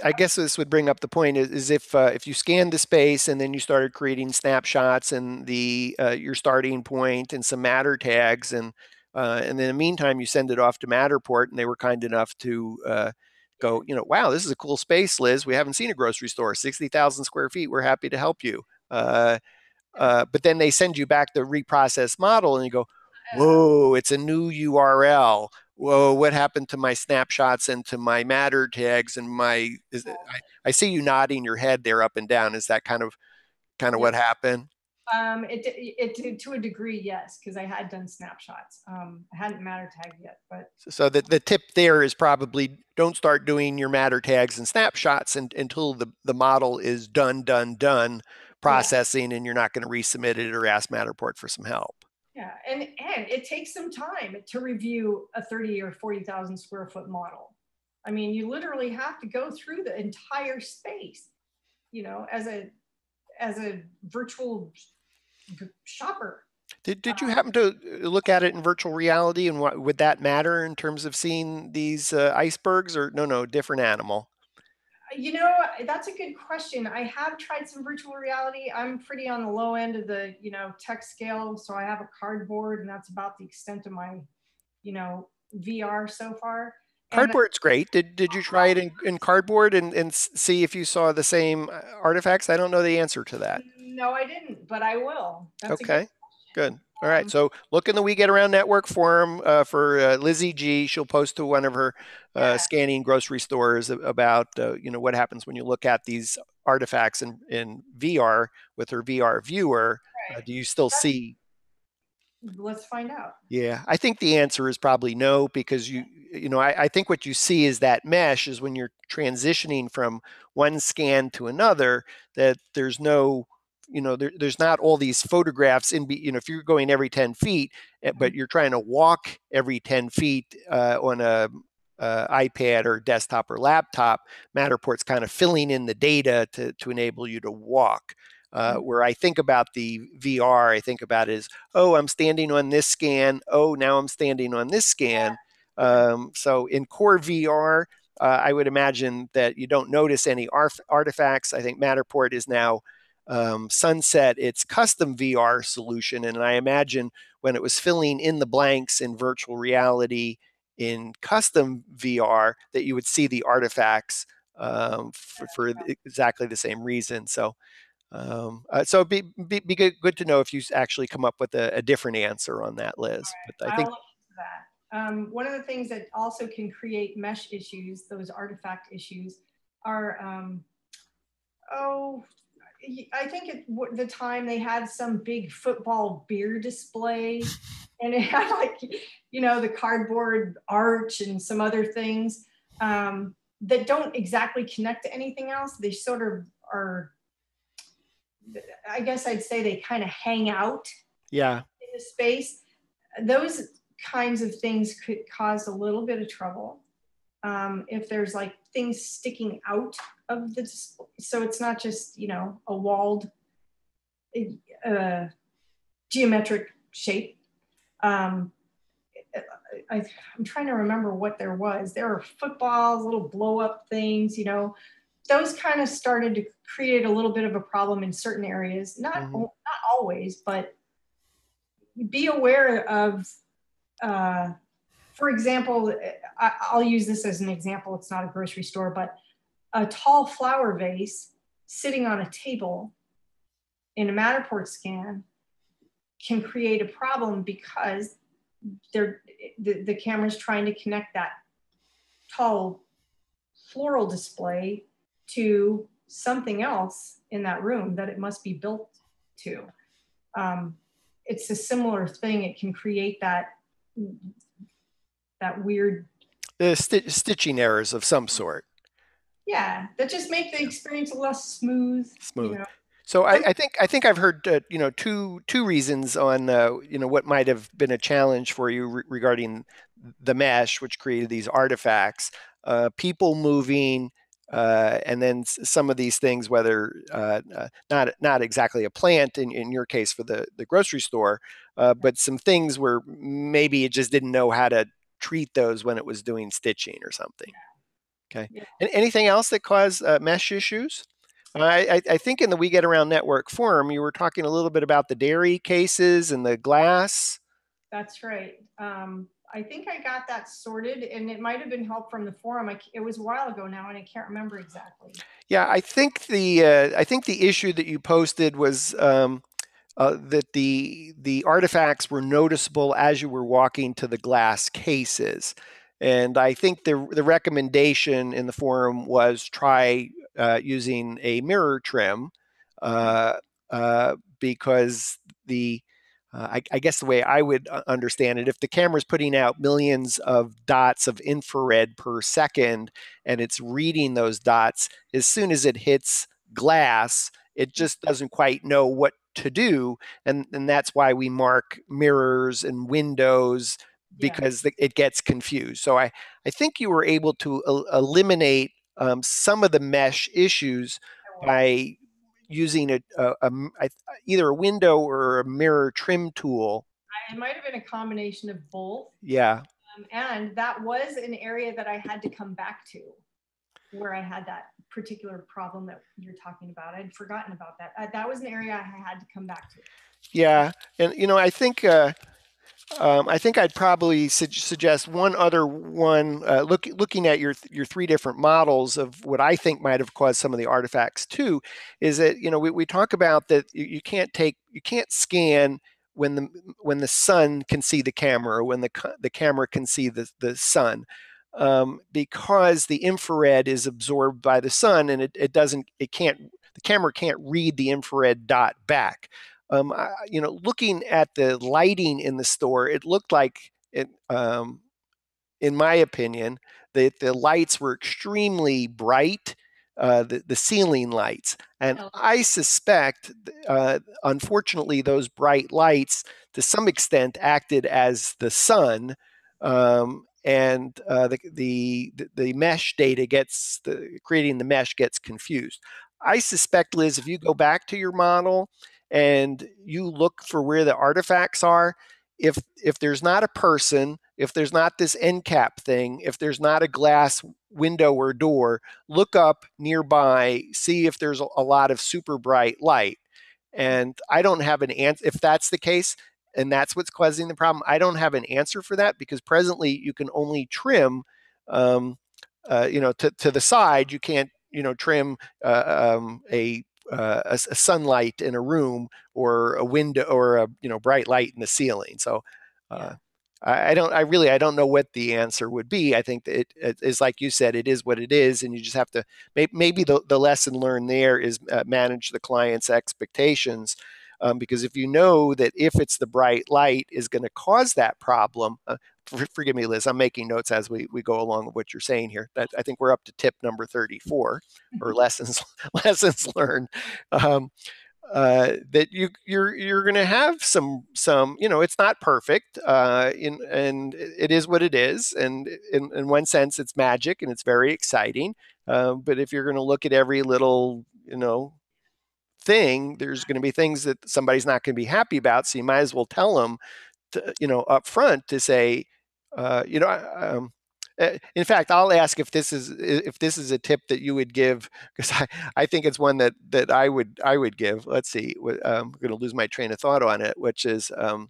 I guess this would bring up the point is if you scanned the space and then you started creating snapshots and your starting point and some matter tags, and in the meantime you send it off to Matterport, and they were kind enough to go, wow, this is a cool space, Liz. We haven't seen a grocery store, 60,000 square feet. We're happy to help you. But then they send you back the reprocessed model, and you go, whoa, it's a new URL. Whoa, what happened to my snapshots and to my matter tags and I see you nodding your head there up and down. Is that kind of Yeah. what happened? It did to a degree, yes, because I had done snapshots. I hadn't matter tagged yet, but So the tip there is probably don't start doing your matter tags and snapshots until the model is done yeah, processing, and you're not going to resubmit it or ask Matterport for some help. yeah, and it takes some time to review a 30 or 40,000 square foot model. I mean, you literally have to go through the entire space, as a virtual shopper. Did you happen to look at it in virtual reality, and what would that matter in terms of seeing these icebergs, or no, different animal? That's a good question. I have tried some virtual reality. I'm pretty on the low end of the, tech scale. So I have a cardboard, and that's about the extent of my, VR so far. And Cardboard's great. Did you try it in cardboard and see if you saw the same artifacts? I don't know the answer to that. no, I didn't, but I will. That's a good Okay, good. question. All right. So look in the We Get Around Network forum for Lizzie G. She'll post to one of her Yeah, scanning grocery stores about what happens when you look at these artifacts in VR with her VR viewer. right. Do you still see? Let's find out. Yeah, I think the answer is probably no, because I think what you see is that mesh is when you're transitioning from one scan to another, that there's no, there's not all these photographs if you're going every 10 feet, but you're trying to walk every 10 feet on a iPad or desktop or laptop, Matterport's kind of filling in the data to enable you to walk. Where I think about the VR, I think about it as, oh, I'm standing on this scan. Oh, now I'm standing on this scan. So in core VR, I would imagine that you don't notice any artifacts. I think Matterport is now sunset its custom VR solution. And I imagine when it was filling in the blanks in virtual reality in custom VR, that you would see the artifacts for exactly the same reason. So it'd be good to know if you actually come up with a different answer on that, Liz. But I I'll think look into that. One of the things that also can create mesh issues, those artifact issues, are, I think at the time they had some big football beer display, and it had like, the cardboard arch and some other things that don't exactly connect to anything else. They sort of are, I guess I'd say they kind of hang out Yeah. in the space. Those kinds of things could cause a little bit of trouble. If there's like things sticking out of the display, so it's not just, a walled geometric shape. I'm trying to remember what there was. There were footballs, little blow up things, those kind of started to create a little bit of a problem in certain areas. Not always, but be aware of, for example, I'll use this as an example. It's not a grocery store, but a tall flower vase sitting on a table in a Matterport scan can create a problem because the camera's trying to connect that tall floral display to something else in that room that it must be built to. It's a similar thing. It can create that weird Stitching errors of some sort. Yeah, that just make the experience less smooth. Smooth. So I think I've heard two reasons on what might have been a challenge for you regarding the mesh, which created these artifacts, people moving, and then some of these things, whether not exactly a plant in your case for the grocery store, but some things where maybe it just didn't know how to treat those when it was doing stitching or something. Okay. Yeah. And anything else that caused mesh issues? I think in the We Get Around Network forum, you were talking a little bit about the dairy cases and the glass. That's right. I think I got that sorted, and it might have been help from the forum. It was a while ago now, and I can't remember exactly. Yeah, I think the issue that you posted was that the artifacts were noticeable as you were walking to the glass cases. And I think the recommendation in the forum was try using a mirror trim because I guess the way I would understand it, if the camera's putting out millions of dots of infrared per second and it's reading those dots, as soon as it hits glass, it just doesn't quite know what to do. And that's why we mark mirrors and windows, because it gets confused. So I think you were able to eliminate some of the mesh issues by using either a window or a mirror trim tool. It might have been a combination of both. Yeah. And that was an area that I had to come back to, where I had that particular problem that you're talking about. I'd forgotten about that. That was an area I had to come back to. Yeah. And, I think I'd probably suggest one other one, looking at your three different models of what I think might have caused some of the artifacts too, is that, we talk about that you can't scan when the sun can see the camera, or when the camera can see the sun, because the infrared is absorbed by the sun, and the camera can't read the infrared dot back. Looking at the lighting in the store, it looked like in my opinion, that the lights were extremely bright, the ceiling lights. And I suspect, unfortunately, those bright lights to some extent acted as the sun, and the mesh data creating the mesh gets confused. I suspect, Liz, if you go back to your model and you look for where the artifacts are, if there's not a person, if there's not this end cap thing, if there's not a glass window or door, look up nearby, see if there's a lot of super bright light. And I don't have an answer. If that's the case, and that's what's causing the problem, I don't have an answer for that, because presently you can only trim, to the side. You can't, trim a sunlight in a room, or a window, or a bright light in the ceiling. So I don't know what the answer would be. I think that it is like you said, it is what it is, and you just have to, maybe the lesson learned there is manage the client's expectations. Because if you know that if it's the bright light is going to cause that problem, forgive me, Liz, I'm making notes as we go along with what you're saying here. That I think we're up to tip number 34, or lessons lessons learned. Um, that you're going to have some, it's not perfect, and it is what it is, and in one sense it's magic and it's very exciting, but if you're going to look at every little thing, there's going to be things that somebody's not going to be happy about, so you might as well tell them up front to say, uh, you know, um, in fact, I'll ask if this is a tip that you would give, because I think it's one that I would give. Let's see, I'm going to lose my train of thought on it, which is uh,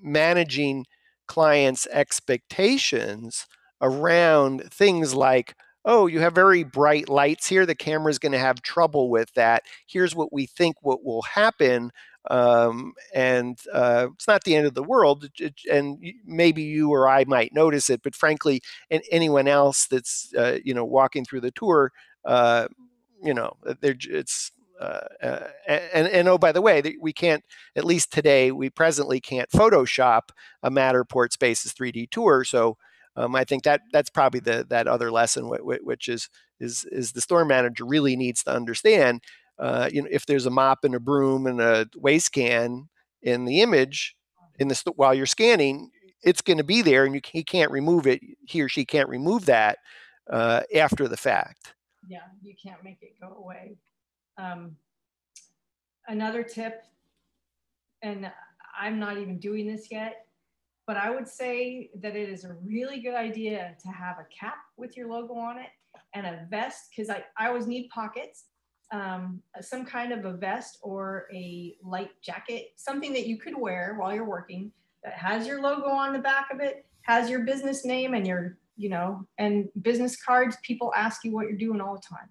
managing clients' expectations around things like, oh, you have very bright lights here. The camera's going to have trouble with that. Here's what we think what will happen. And it's not the end of the world. And maybe you or I might notice it, but frankly, and anyone else that's walking through the tour, it's and oh, by the way, we can't, at least today, we presently can't Photoshop a Matterport Spaces 3D tour. So I think that's probably that other lesson, which is the store manager really needs to understand. If there's a mop and a broom and a waste can in the image while you're scanning, it's going to be there, and he can't remove it. He or she can't remove that after the fact. Yeah, you can't make it go away. Another tip, and I'm not even doing this yet, but I would say that it is a really good idea to have a cap with your logo on it and a vest, because I always need pockets, some kind of a vest or a light jacket, something that you could wear while you're working that has your logo on the back of it, has your business name and and business cards. People ask you what you're doing all the time.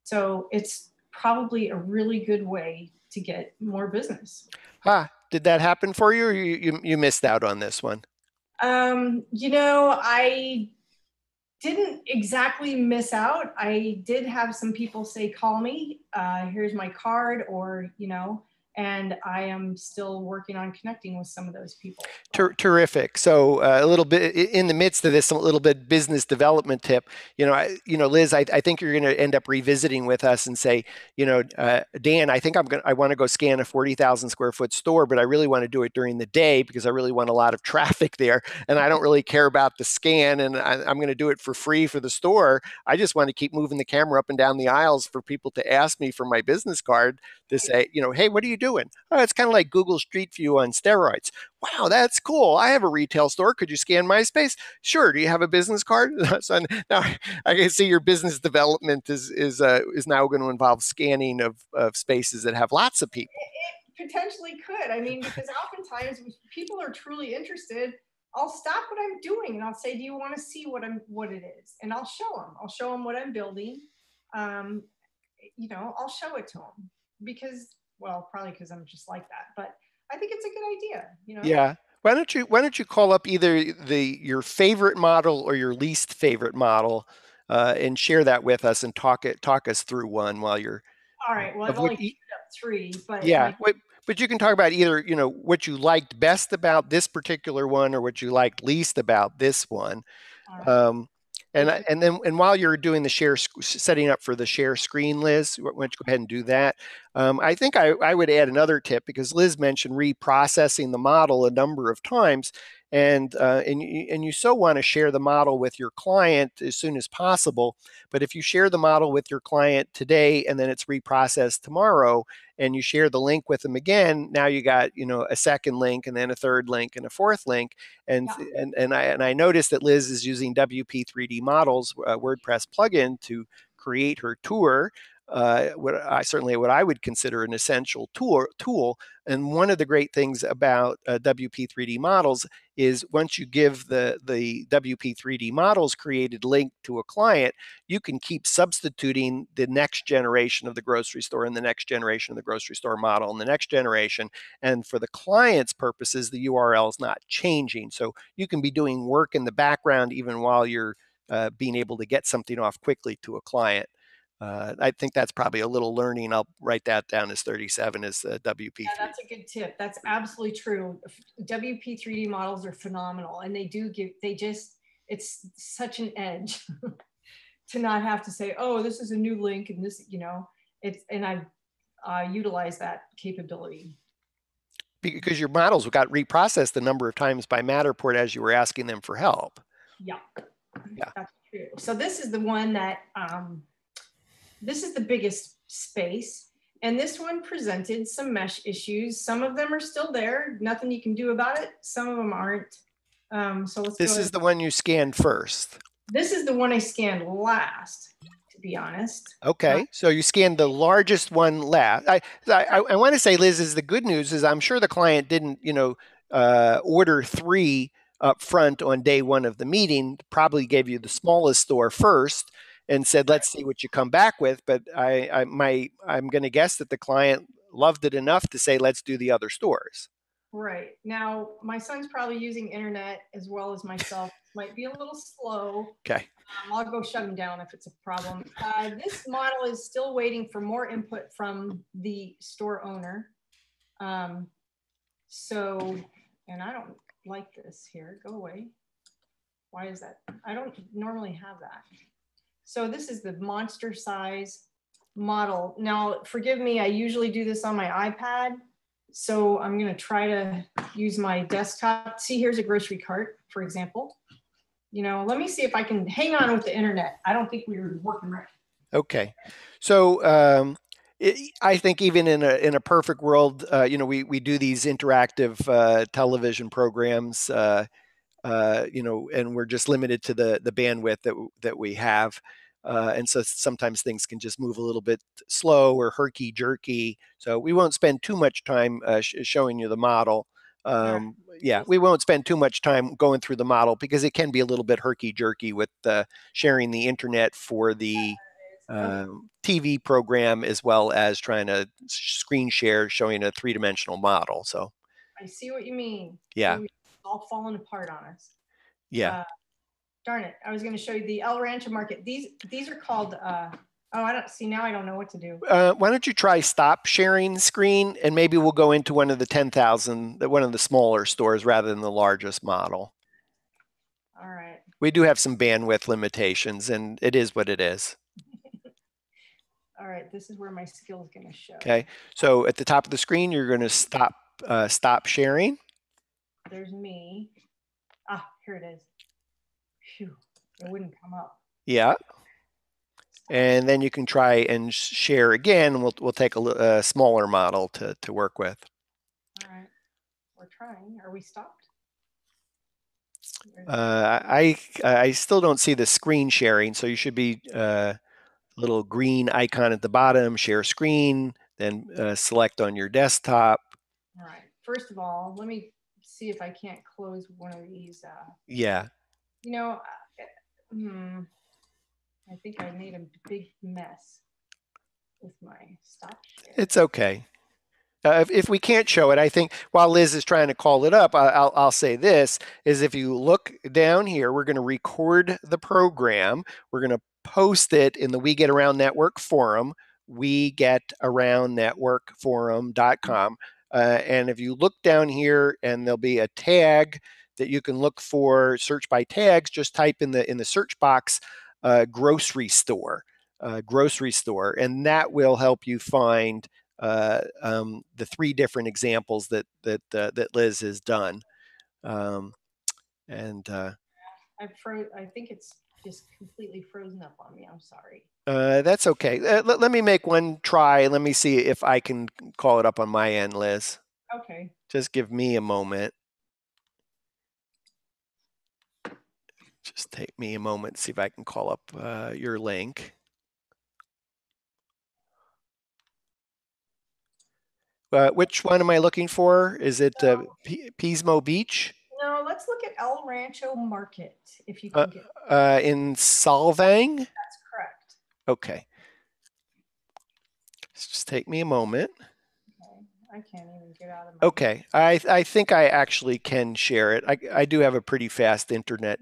So it's probably a really good way to get more business. Did that happen for you, or you missed out on this one? I didn't exactly miss out. I did have some people say, call me, here's my card, or, and I am still working on connecting with some of those people. Terrific. So a little bit in the midst of this, a little bit business development tip. Liz, I think you're going to end up revisiting with us and say, Dan, I think I want to go scan a 40,000 square foot store, but I really want to do it during the day because I really want a lot of traffic there, and I don't really care about the scan, and I'm going to do it for free for the store. I just want to keep moving the camera up and down the aisles for people to ask me for my business card to say, hey, what are you doing? Oh, it's kind of like Google Street View on steroids. Wow, that's cool. I have a retail store. Could you scan my space? Sure. Do you have a business card? So now I can see your business development is now going to involve scanning of spaces that have lots of people. It potentially could. I mean, because oftentimes if people are truly interested, I'll stop what I'm doing and I'll say, do you want to see what it is? And I'll show them. I'll show them what I'm building. I'll show it to them because, well, probably because I'm just like that. But I think it's a good idea, Yeah. Why don't you call up either your favorite model or your least favorite model, and share that with us and talk us through one while you're. All right. Well, I've only queued up 3, but yeah. But you can talk about either what you liked best about this particular one or what you liked least about this one. Right. And while you're doing the setting up for the share screen, Liz, why don't you go ahead and do that? I think I would add another tip, because Liz mentioned reprocessing the model a number of times, and you so want to share the model with your client as soon as possible. But if you share the model with your client today and then it's reprocessed tomorrow, and you share the link with them again, now you got a second link and then a third link and a fourth link, and I noticed that Liz is using WP3D Models WordPress plugin to create her tour. what I would consider an essential tool. And one of the great things about WP3D models is once you give the WP3D models created link to a client, you can keep substituting the next generation of the grocery store and the next generation of the grocery store model and the next generation. And for the client's purposes, the URL is not changing. So you can be doing work in the background even while you're being able to get something off quickly to a client. I think that's probably a little learning. I'll write that down as 37 as WP3. Yeah, that's a good tip. That's absolutely true. WP3D models are phenomenal, and it's such an edge to not have to say, oh, this is a new link and this, and I utilize that capability. Because your models got reprocessed a number of times by Matterport as you were asking them for help. Yeah, that's true. So this is the one that, this is the biggest space. And this one presented some mesh issues. Some of them are still there. Nothing you can do about it. Some of them aren't. This is the one you scanned first. This is the one I scanned last, to be honest. Okay, so you scanned the largest one last. I want to say, Liz, is the good news is I'm sure the client didn't, order 3 up front on day 1 of the meeting. Probably gave you the smallest store first and said, let's see what you come back with. But I'm going to guess that the client loved it enough to say, let's do the other stores. Right. Now, my son's probably using internet as well as myself. Might be a little slow. Okay. I'll go shut him down if it's a problem. This model is still waiting for more input from the store owner. And I don't like this here. Go away. Why is that? I don't normally have that. So this is the monster size model. Now, forgive me, I usually do this on my iPad. So I'm going to try to use my desktop. See, here's a grocery cart, for example. Let me see if I can hang on with the internet. I don't think we were working right. Okay. So I think even in a perfect world, we do these interactive television programs, and we're just limited to the bandwidth that we have. And so sometimes things can just move a little bit slow or herky-jerky. So we won't spend too much time showing you the model. Yeah, we won't spend too much time going through the model because it can be a little bit herky-jerky with sharing the internet for the TV program as well as trying to screen share showing a 3-dimensional model. So I see what you mean. Yeah. It's all falling apart on us. Yeah. Darn it. I was going to show you the El Rancho Market. These are called, I don't see, now I don't know what to do. Why don't you try stop sharing screen and maybe we'll go into one of the 10,000, one of the smaller stores rather than the largest model. All right. We do have some bandwidth limitations and it is what it is. All right, this is where my skill is going to show. Okay, so at the top of the screen, you're going to stop sharing. There's me. Here it is. Phew, it wouldn't come up. Yeah. And then you can try and share again. We'll take a smaller model to work with. All right, we're trying. Are we stopped? I still don't see the screen sharing, so you should be little green icon at the bottom, share screen, then select on your desktop. All right. First of all, let me see if I can't close one of these. Yeah. I think I made a big mess with my stop share. It's okay. If we can't show it, I think while Liz is trying to call it up, I'll say this, is if you look down here, we're going to record the program. We're going to post it in the We Get Around Network forum, wegetaroundnetworkforum.com. And if you look down here and there'll be a tag that you can look for, search by tags, just type in the search box, grocery store, and that will help you find the 3 different examples that Liz has done. I think it's just completely frozen up on me. I'm sorry. That's okay. Let me make one try. Let me see if I can call it up on my end, Liz. Okay. Just give me a moment. Just take me a moment to see if I can call up your link. Which one am I looking for? Is it Pismo Beach? No, let's look at El Rancho Market, if you Uh, can get. in Solvang? That's correct. Okay. Just take me a moment. Okay. I can't even get out of my. Okay. I think I actually can share it. I do have a pretty fast internet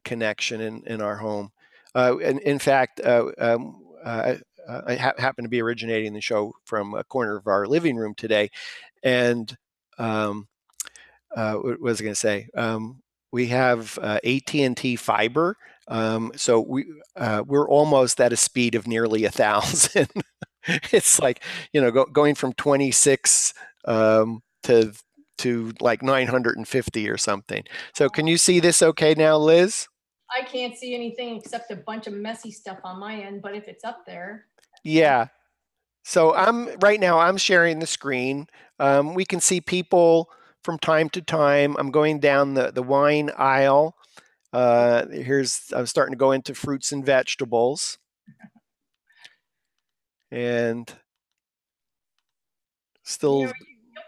connection in our home. In fact, I happen to be originating the show from a corner of our living room today. And what was I going to say? We have AT&T fiber, so we're almost at a speed of nearly 1,000. It's like going from 26 to like 950 or something. So can you see this okay now, Liz? I can't see anything except a bunch of messy stuff on my end, but if it's up there, Yeah. So right now I'm sharing the screen. We can see people from time to time. I'm going down the wine aisle. I'm starting to go into fruits and vegetables. And still, you'll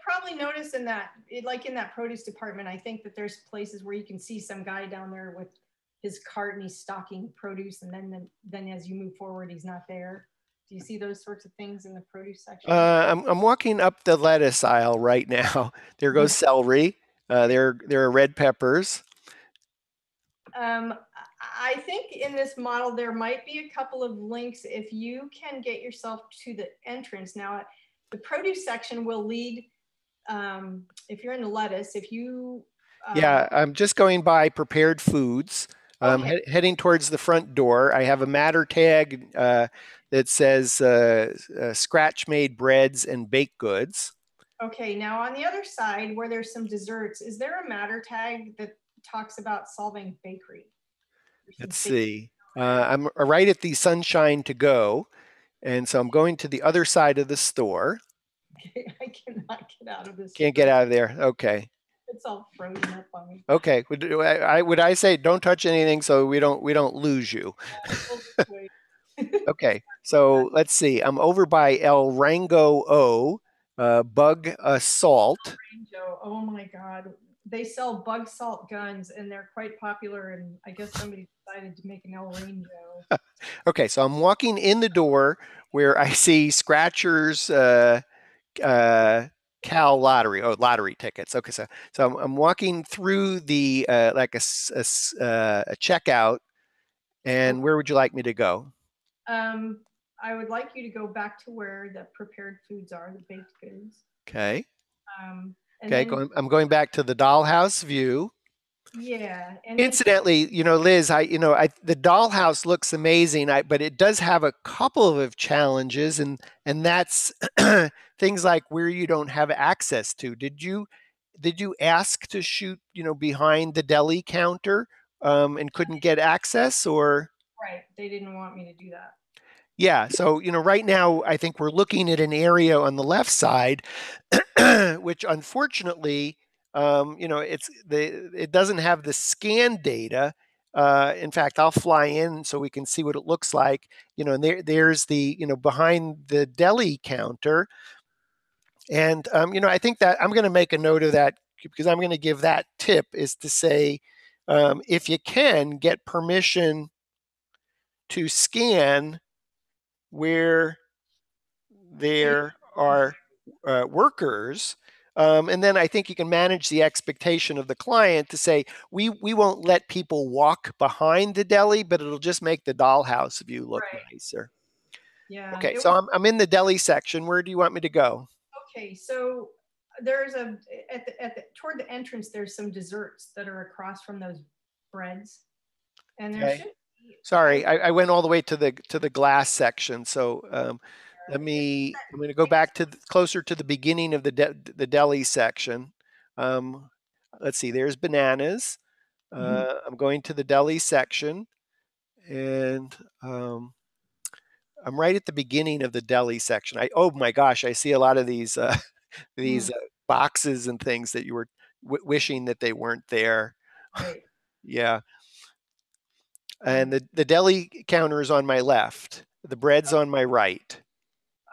probably notice in that, like in that produce department, I think that there's places where you can see some guy down there with his cart and he's stocking produce, and then as you move forward, he's not there. Do you see those sorts of things in the produce section? I'm walking up the lettuce aisle right now. There goes celery. There are red peppers. I think in this model there might be a couple of links if you can get yourself to the entrance. Now, the produce section will lead, if you're in the lettuce, if you. Yeah, I'm just going by prepared foods. Okay. Heading towards the front door. I have a matter tag that says scratch-made breads and baked goods. Okay, now on the other side where there's some desserts, is there a matter tag that talks about solving bakery? Let's see. I'm right at the Sunshine to Go, and so I'm going to the other side of the store. Okay, I cannot get out of this. Can't get out of there. Okay. It's all frozen up on me. Okay. Would I say don't touch anything so we don't lose you? Okay. So let's see. I'm over by El Rango O, Bug Assault. Oh my God. They sell bug salt guns and they're quite popular. And I guess somebody decided to make an El Rango. Okay. So I'm walking in the door where I see Scratchers Cal lottery. Oh, lottery tickets. Okay. So I'm walking through the like a checkout. And where would you like me to go? I would like you to go back to where the prepared foods are, the baked goods. Okay. And Okay, then, I'm going back to the dollhouse view. yeah. And then, Incidentally, Liz, the dollhouse looks amazing, but it does have a couple of challenges, and that's things like where you don't have access to. Did you ask to shoot, behind the deli counter, and couldn't get access, or? right, they didn't want me to do that. Yeah, so right now I think we're looking at an area on the left side, which unfortunately, it doesn't have the scan data. In fact, I'll fly in so we can see what it looks like. And there's the behind the deli counter, and I think that I'm going to make a note of that because I'm going to give that tip is to say, if you can get permission to scan where there are workers. And then I think you can manage the expectation of the client to say, we won't let people walk behind the deli, but it'll just make the dollhouse view look nicer. Yeah. Okay, so I'm in the deli section. Where do you want me to go? Okay, so there's toward the entrance, there's some desserts that are across from those breads. And there should be. Sorry, I went all the way to the glass section. So I'm going to go back to closer to the beginning of the deli section. Let's see, there's bananas. I'm going to the deli section, and I'm right at the beginning of the deli section. Oh my gosh, I see a lot of these these boxes and things that you were wishing that they weren't there. Right. Yeah. And the deli counter is on my left. The bread's on my right.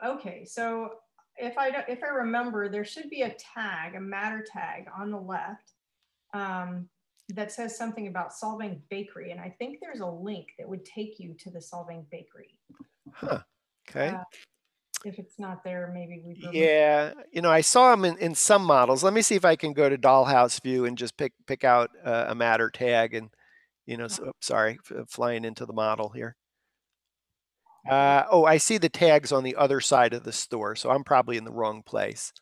Okay, so if I remember, there should be a tag, a matter tag on the left, that says something about Solvang Bakery, and I think there's a link that would take you to the Solvang Bakery. Huh. Okay. If it's not there, maybe we've removed. Yeah, I saw them in some models. Let me see if I can go to Dollhouse View and just pick out a matter tag and, so, sorry, flying into the model here. Oh, I see the tags on the other side of the store, so I'm probably in the wrong place.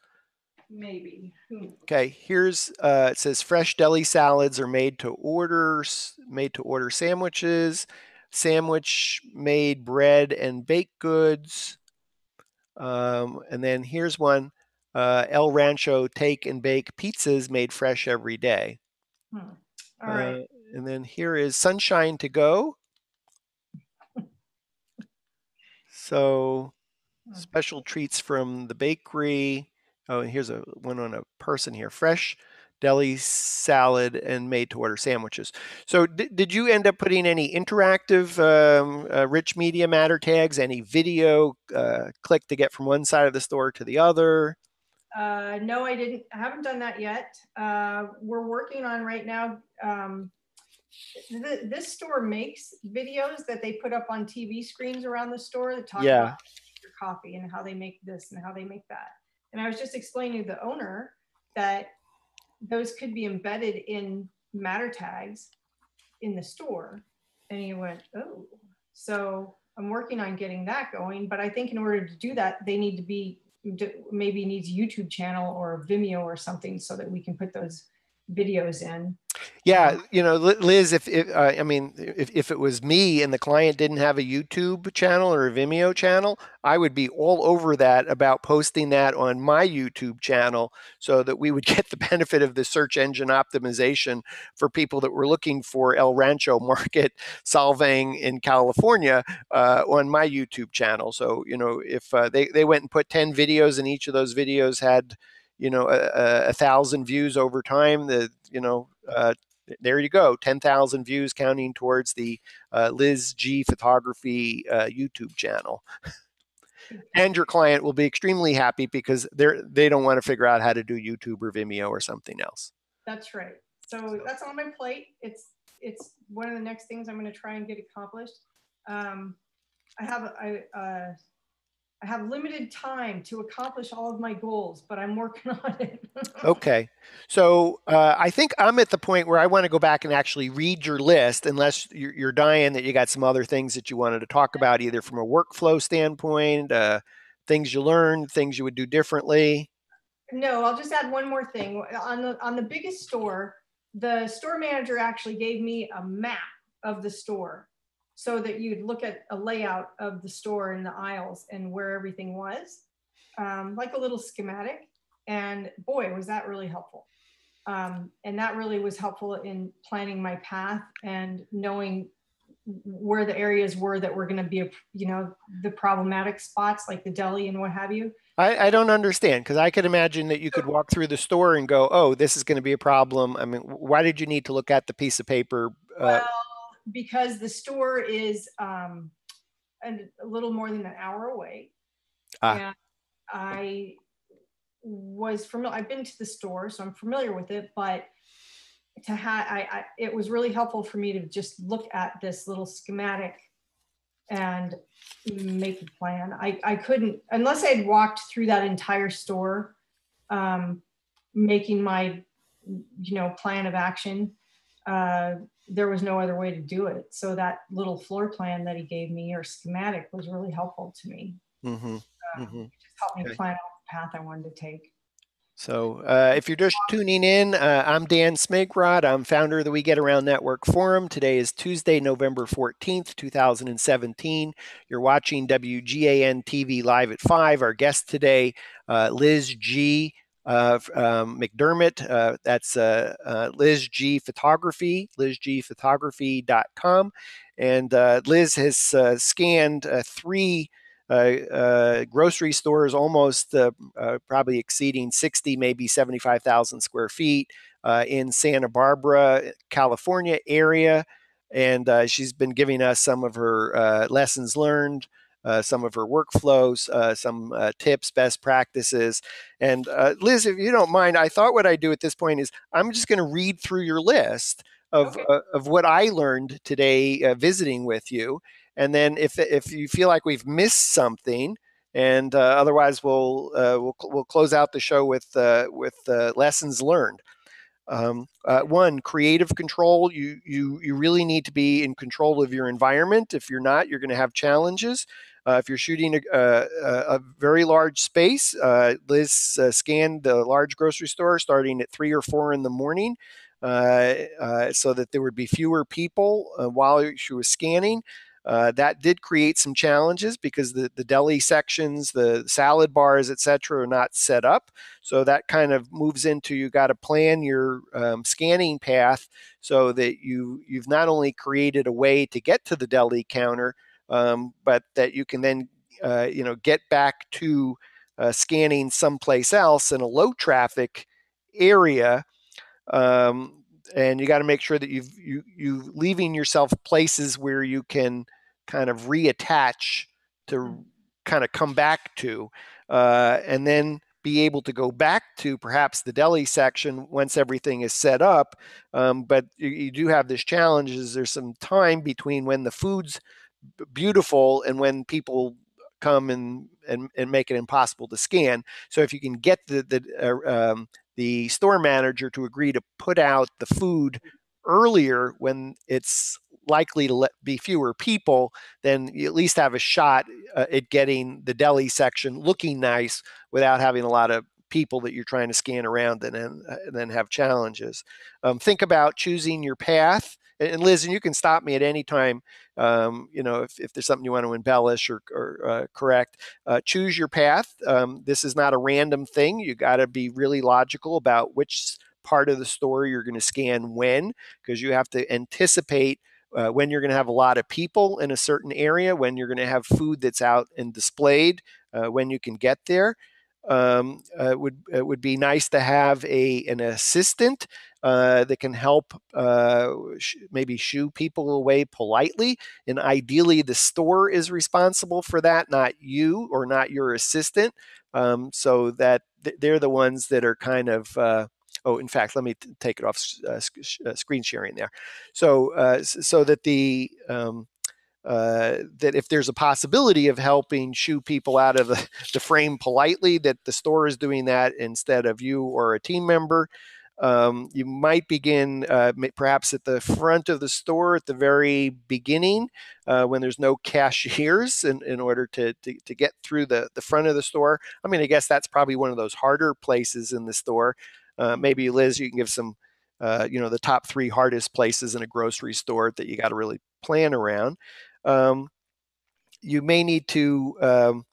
Maybe. Okay, here's it says fresh deli salads are made to order sandwiches, sandwich made bread and baked goods. And then here's one, El Rancho take and bake pizzas made fresh every day. All right. And then here is Sunshine to Go. So special treats from the bakery. Oh, and here's one on a person here. Fresh deli salad and made to order sandwiches. So did you end up putting any interactive rich media matter tags, any video click to get from one side of the store to the other? No, I didn't. I haven't done that yet. We're working on right now. This store makes videos that they put up on TV screens around the store that talk about your coffee and how they make this and how they make that. And I was just explaining to the owner that those could be embedded in matter tags in the store. And he went, oh. So I'm working on getting that going. But I think in order to do that, they need to be, maybe needs a YouTube channel or Vimeo or something so that we can put those videos in. Yeah, Liz, if it was me and the client didn't have a YouTube channel or a Vimeo channel, I would be all over that about posting that on my YouTube channel so that we would get the benefit of the search engine optimization for people that were looking for El Rancho Market Solvang in California on my YouTube channel. So, if they went and put 10 videos and each of those videos had, 1,000 views over time, there you go, 10,000 views counting towards the Liz G Photography YouTube channel. And your client will be extremely happy because they don't want to figure out how to do YouTube or Vimeo or something else. That's right. So that's on my plate. It's one of the next things I'm going to try and get accomplished. I have limited time to accomplish all of my goals, but I'm working on it. Okay. So I think I'm at the point where I want to go back and actually read your list, unless you're dying that you got some other things that you wanted to talk about, either from a workflow standpoint, things you learned, things you would do differently. No, I'll just add one more thing. On the biggest store, the store manager actually gave me a map of the store, so that you'd look at a layout of the store in the aisles and where everything was, like a little schematic. And boy, was that really helpful. And that really was helpful in planning my path and knowing where the areas were that were going to be, the problematic spots like the deli and what have you. I don't understand, because I could imagine that you could walk through the store and go, oh, this is going to be a problem. I mean, why did you need to look at the piece of paper? Well, because the store is a little more than an hour away. And I was familiar, I've been to the store, so I'm familiar with it, but it was really helpful for me to just look at this little schematic and make a plan. I couldn't, unless I had walked through that entire store, making my, plan of action, there was no other way to do it. So that little floor plan that he gave me, or schematic, was really helpful to me. It just helped me plan out the path I wanted to take. So if you're just tuning in, I'm Dan Smigrod. I'm founder of the We Get Around Network Forum. Today is Tuesday, November 14th, 2017. You're watching WGAN-TV live at 5. Our guest today, Liz G. McDermott. That's Liz G Photography, lizgphotography.com. And Liz has scanned 3 grocery stores, almost probably exceeding 60, maybe 75,000 square feet in Santa Barbara, California area. And she's been giving us some of her lessons learned some of her workflows, some tips, best practices. And Liz, if you don't mind, I thought what I'd do at this point is I'm just going to read through your list Okay. of what I learned today visiting with you. And then if you feel like we've missed something, and otherwise we'll close out the show with lessons learned. One, creative control. You really need to be in control of your environment. If you're not, you're going to have challenges. If you're shooting a very large space, Liz scanned the large grocery store starting at 3 or 4 in the morning, so that there would be fewer people while she was scanning. That did create some challenges because the deli sections, the salad bars, etc., are not set up. So that kind of moves into you got to plan your scanning path so that you've not only created a way to get to the deli counter, but that you can then get back to scanning someplace else in a low traffic area. um, and you got to make sure that you leaving yourself places where you can kind of reattach to kind of come back to, and then be able to go back to perhaps the deli section once everything is set up. But you do have this challenge: is there's some time between when the food's beautiful and when people come and make it impossible to scan. So if you can get the store manager to agree to put out the food earlier when it's likely to be fewer people, then you at least have a shot at getting the deli section looking nice without having a lot of people that you're trying to scan around and then have challenges. Think about choosing your path. And Liz, and you can stop me at any time, if there's something you want to embellish or correct. Choose your path. This is not a random thing. You got to be really logical about which part of the store you're going to scan when, because you have to anticipate when you're going to have a lot of people in a certain area, when you're going to have food that's out and displayed, when you can get there. It would be nice to have an assistant that can help maybe shoo people away politely. And ideally, the store is responsible for that, not you or not your assistant, so that they're the ones that are kind of. Oh, in fact, let me take it off screen sharing there. So that that if there's a possibility of helping shoo people out of the frame politely, that the store is doing that instead of you or a team member. You might begin perhaps at the front of the store at the very beginning when there's no cashiers in order to get through the front of the store. I mean, I guess that's probably one of those harder places in the store. Maybe, Liz, you can give some, the top 3 hardest places in a grocery store that you got to really plan around. You may need to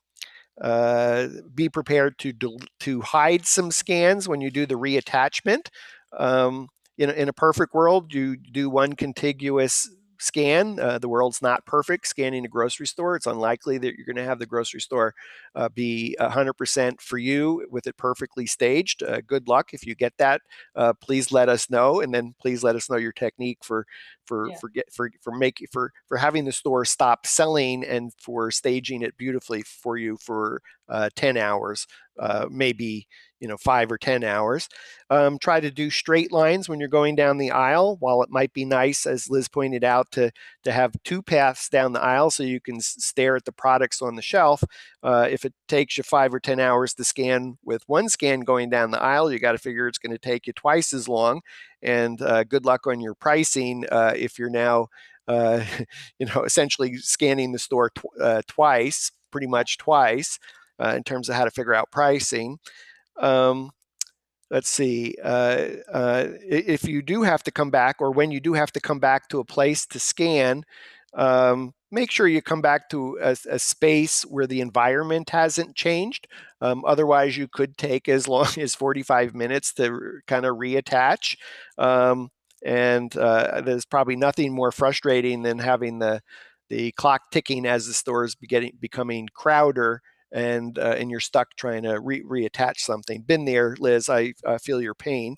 be prepared to hide some scans when you do the reattachment. In a perfect world, you do one contiguous scan. The world's not perfect. Scanning a grocery store, it's unlikely that you're going to have the grocery store be 100% for you with it perfectly staged. Good luck if you get that. Please let us know, and then please let us know your technique Yeah. for having the store stop selling and for staging it beautifully for you for 10 hours, maybe 5 or 10 hours. Try to do straight lines when you're going down the aisle. While it might be nice, as Liz pointed out, to have 2 paths down the aisle so you can stare at the products on the shelf. If it takes you 5 or 10 hours to scan with one scan going down the aisle, you got to figure it's going to take you twice as long. And good luck on your pricing if you're now, essentially scanning the store twice, pretty much twice, in terms of how to figure out pricing. Um, let's see. If you do have to come back, or when you do have to come back to a place to scan, make sure you come back to a space where the environment hasn't changed. Otherwise, you could take as long as 45 minutes to kind of reattach. And there's probably nothing more frustrating than having the clock ticking as the store is becoming crowded and you're stuck trying to reattach something. Been there, Liz. I feel your pain.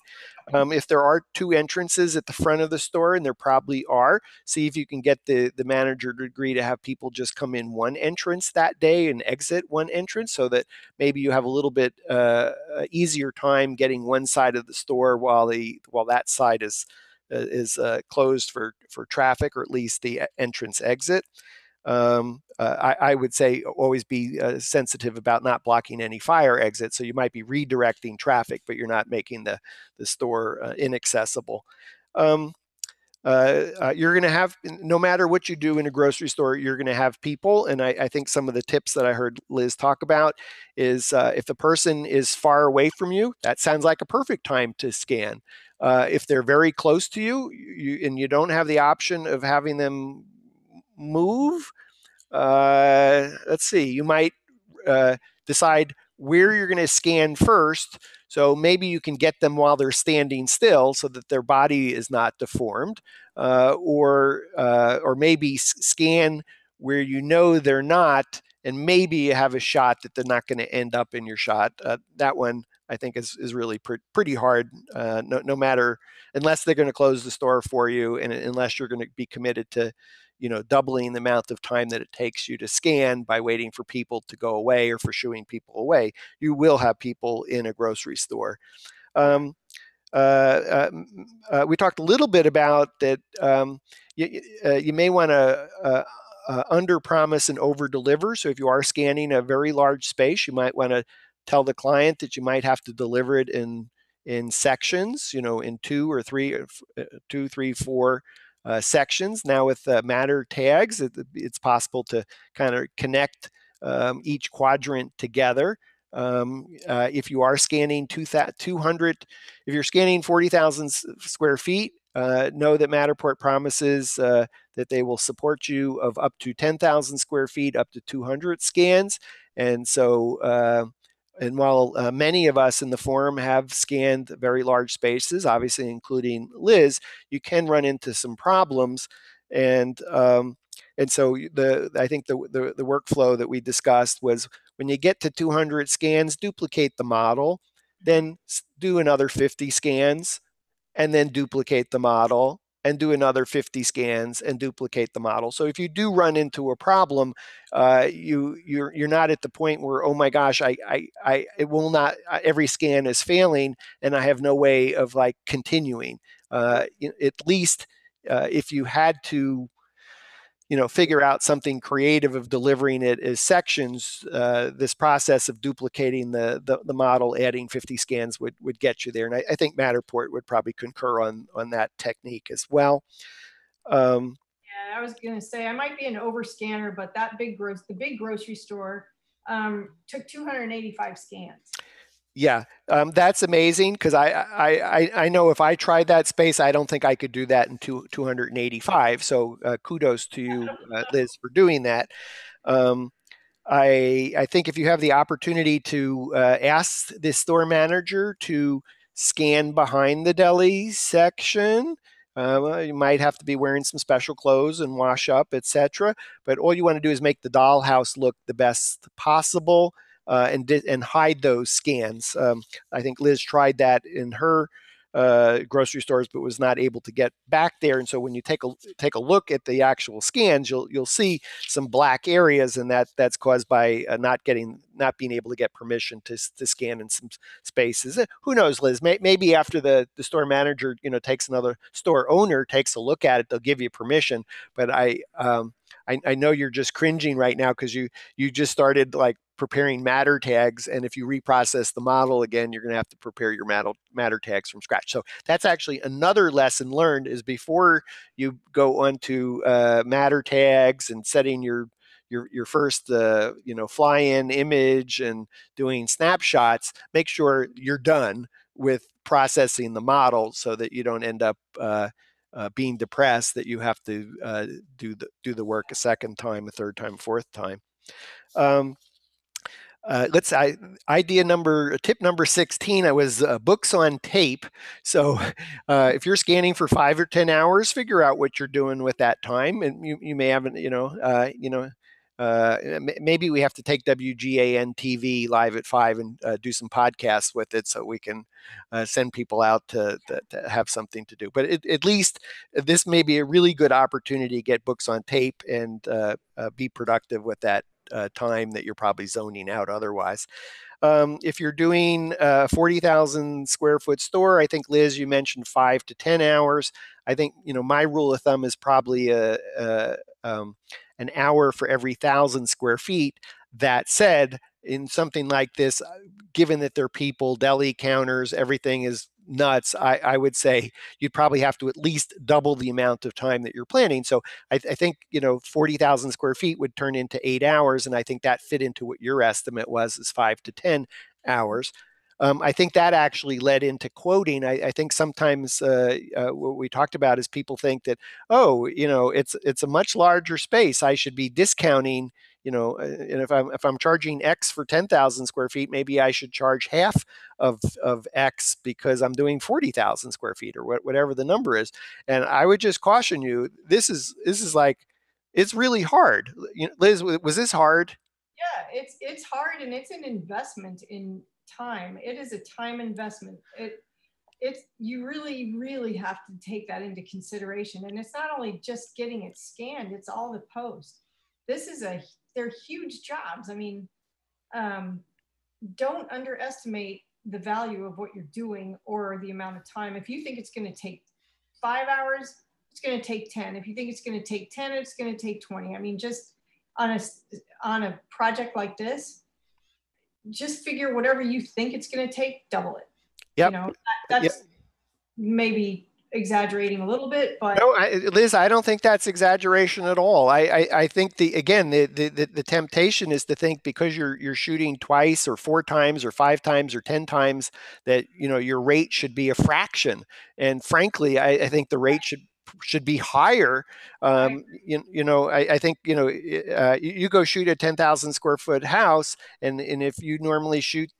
If there are two entrances at the front of the store, and there probably are, see if you can get the manager to agree to have people just come in one entrance that day and exit one entrance, so that maybe you have a little bit easier time getting one side of the store while that side is closed for traffic, or at least the entrance exit. I would say always be sensitive about not blocking any fire exits. So you might be redirecting traffic, but you're not making the store inaccessible. You're going to have, no matter what you do in a grocery store, you're going to have people. And I think some of the tips that I heard Liz talk about is if the person is far away from you, that sounds like a perfect time to scan. If they're very close to you, and you don't have the option of having them move, let's see, you might decide where you're going to scan first. So maybe you can get them while they're standing still so that their body is not deformed, or maybe scan where you know they're not, and maybe you have a shot that they're not going to end up in your shot. That one I think is really pretty hard, no matter, unless they're going to close the store for you, and unless you're going to be committed to doubling the amount of time that it takes you to scan by waiting for people to go away or for shooing people away. You will have people in a grocery store. We talked a little bit about that. You may want to under promise and over deliver. So if you are scanning a very large space, you might want to tell the client that you might have to deliver it in sections, in two or three, two, three, four sections. Now with matter tags, it's possible to kind of connect each quadrant together. If you are scanning 200, if you're scanning 40,000 square feet, know that Matterport promises that they will support you of up to 10,000 square feet, up to 200 scans. And so, and while many of us in the forum have scanned very large spaces, obviously including Liz, you can run into some problems. And so I think the workflow that we discussed was, when you get to 200 scans, duplicate the model, then do another 50 scans, and then duplicate the model, and do another 50 scans and duplicate the model. So if you do run into a problem, you're not at the point where, oh my gosh, it will not, every scan is failing and I have no way of like continuing. At least if you had to figure out something creative of delivering it as sections, this process of duplicating the model, adding 50 scans would get you there. And I think Matterport would probably concur on that technique as well. Yeah, I was going to say I might be an overscanner, but the big grocery store took 285 scans. Yeah, that's amazing, because I know if I tried that space, I don't think I could do that in 285. So kudos to you, Liz, for doing that. I think if you have the opportunity to ask the store manager to scan behind the deli section, you might have to be wearing some special clothes and wash up, etc. But all you want to do is make the dollhouse look the best possible, and hide those scans. I think Liz tried that in her grocery stores, but was not able to get back there. And so when you take a look at the actual scans, you'll see some black areas, and that's caused by not being able to get permission to scan in some spaces. Who knows, Liz? Maybe after the store manager takes another store owner takes a look at it, they'll give you permission. But I know you're just cringing right now, because you just started like preparing matter tags, and if you reprocess the model again, you're going to have to prepare your matter tags from scratch. So that's actually another lesson learned, is before you go onto matter tags and setting your first fly-in image and doing snapshots, make sure you're done with processing the model, so that you don't end up being depressed that you have to do the work a second time, a third time, fourth time. Tip number 16, I was books on tape. So if you're scanning for 5 or 10 hours, figure out what you're doing with that time. And you may have, maybe we have to take WGAN-TV live at 5 and do some podcasts with it so we can send people out to have something to do. But at least this may be a really good opportunity to get books on tape and be productive with that time that you're probably zoning out otherwise. If you're doing a 40,000 square foot store, I think, Liz, you mentioned 5 to 10 hours. I think, my rule of thumb is probably an hour for every 1,000 square feet. That said, in something like this, given that they're people, deli counters, everything is nuts, I would say you'd probably have to at least double the amount of time that you're planning. So I think 40,000 square feet would turn into 8 hours, and I think that fit into what your estimate was, is 5 to 10 hours. I think that actually led into quoting. I think sometimes what we talked about is people think that, oh, it's a much larger space, I should be discounting. And if I'm charging X for 10,000 square feet, maybe I should charge half of X because I'm doing 40,000 square feet or whatever the number is. And I would just caution you, this is like, it's really hard. Liz, was this hard? Yeah, it's hard, and it's an investment in time. It is a time investment. It's you really have to take that into consideration. And it's not only just getting it scanned, it's all the post. They're huge jobs. I mean, don't underestimate the value of what you're doing or the amount of time. If you think it's going to take 5 hours, it's going to take 10. If you think it's going to take 10, it's going to take 20. I mean, just on a project like this, just figure whatever you think it's going to take, double it. Yep. That's yep. maybe exaggerating a little bit, but no, Liz, I don't think that's exaggeration at all. I think the temptation is to think because you're shooting twice or 4 times or 5 times or 10 times that your rate should be a fraction. And frankly, I think the rate should be higher. I think you go shoot a 10,000 square foot house, and if you normally shoot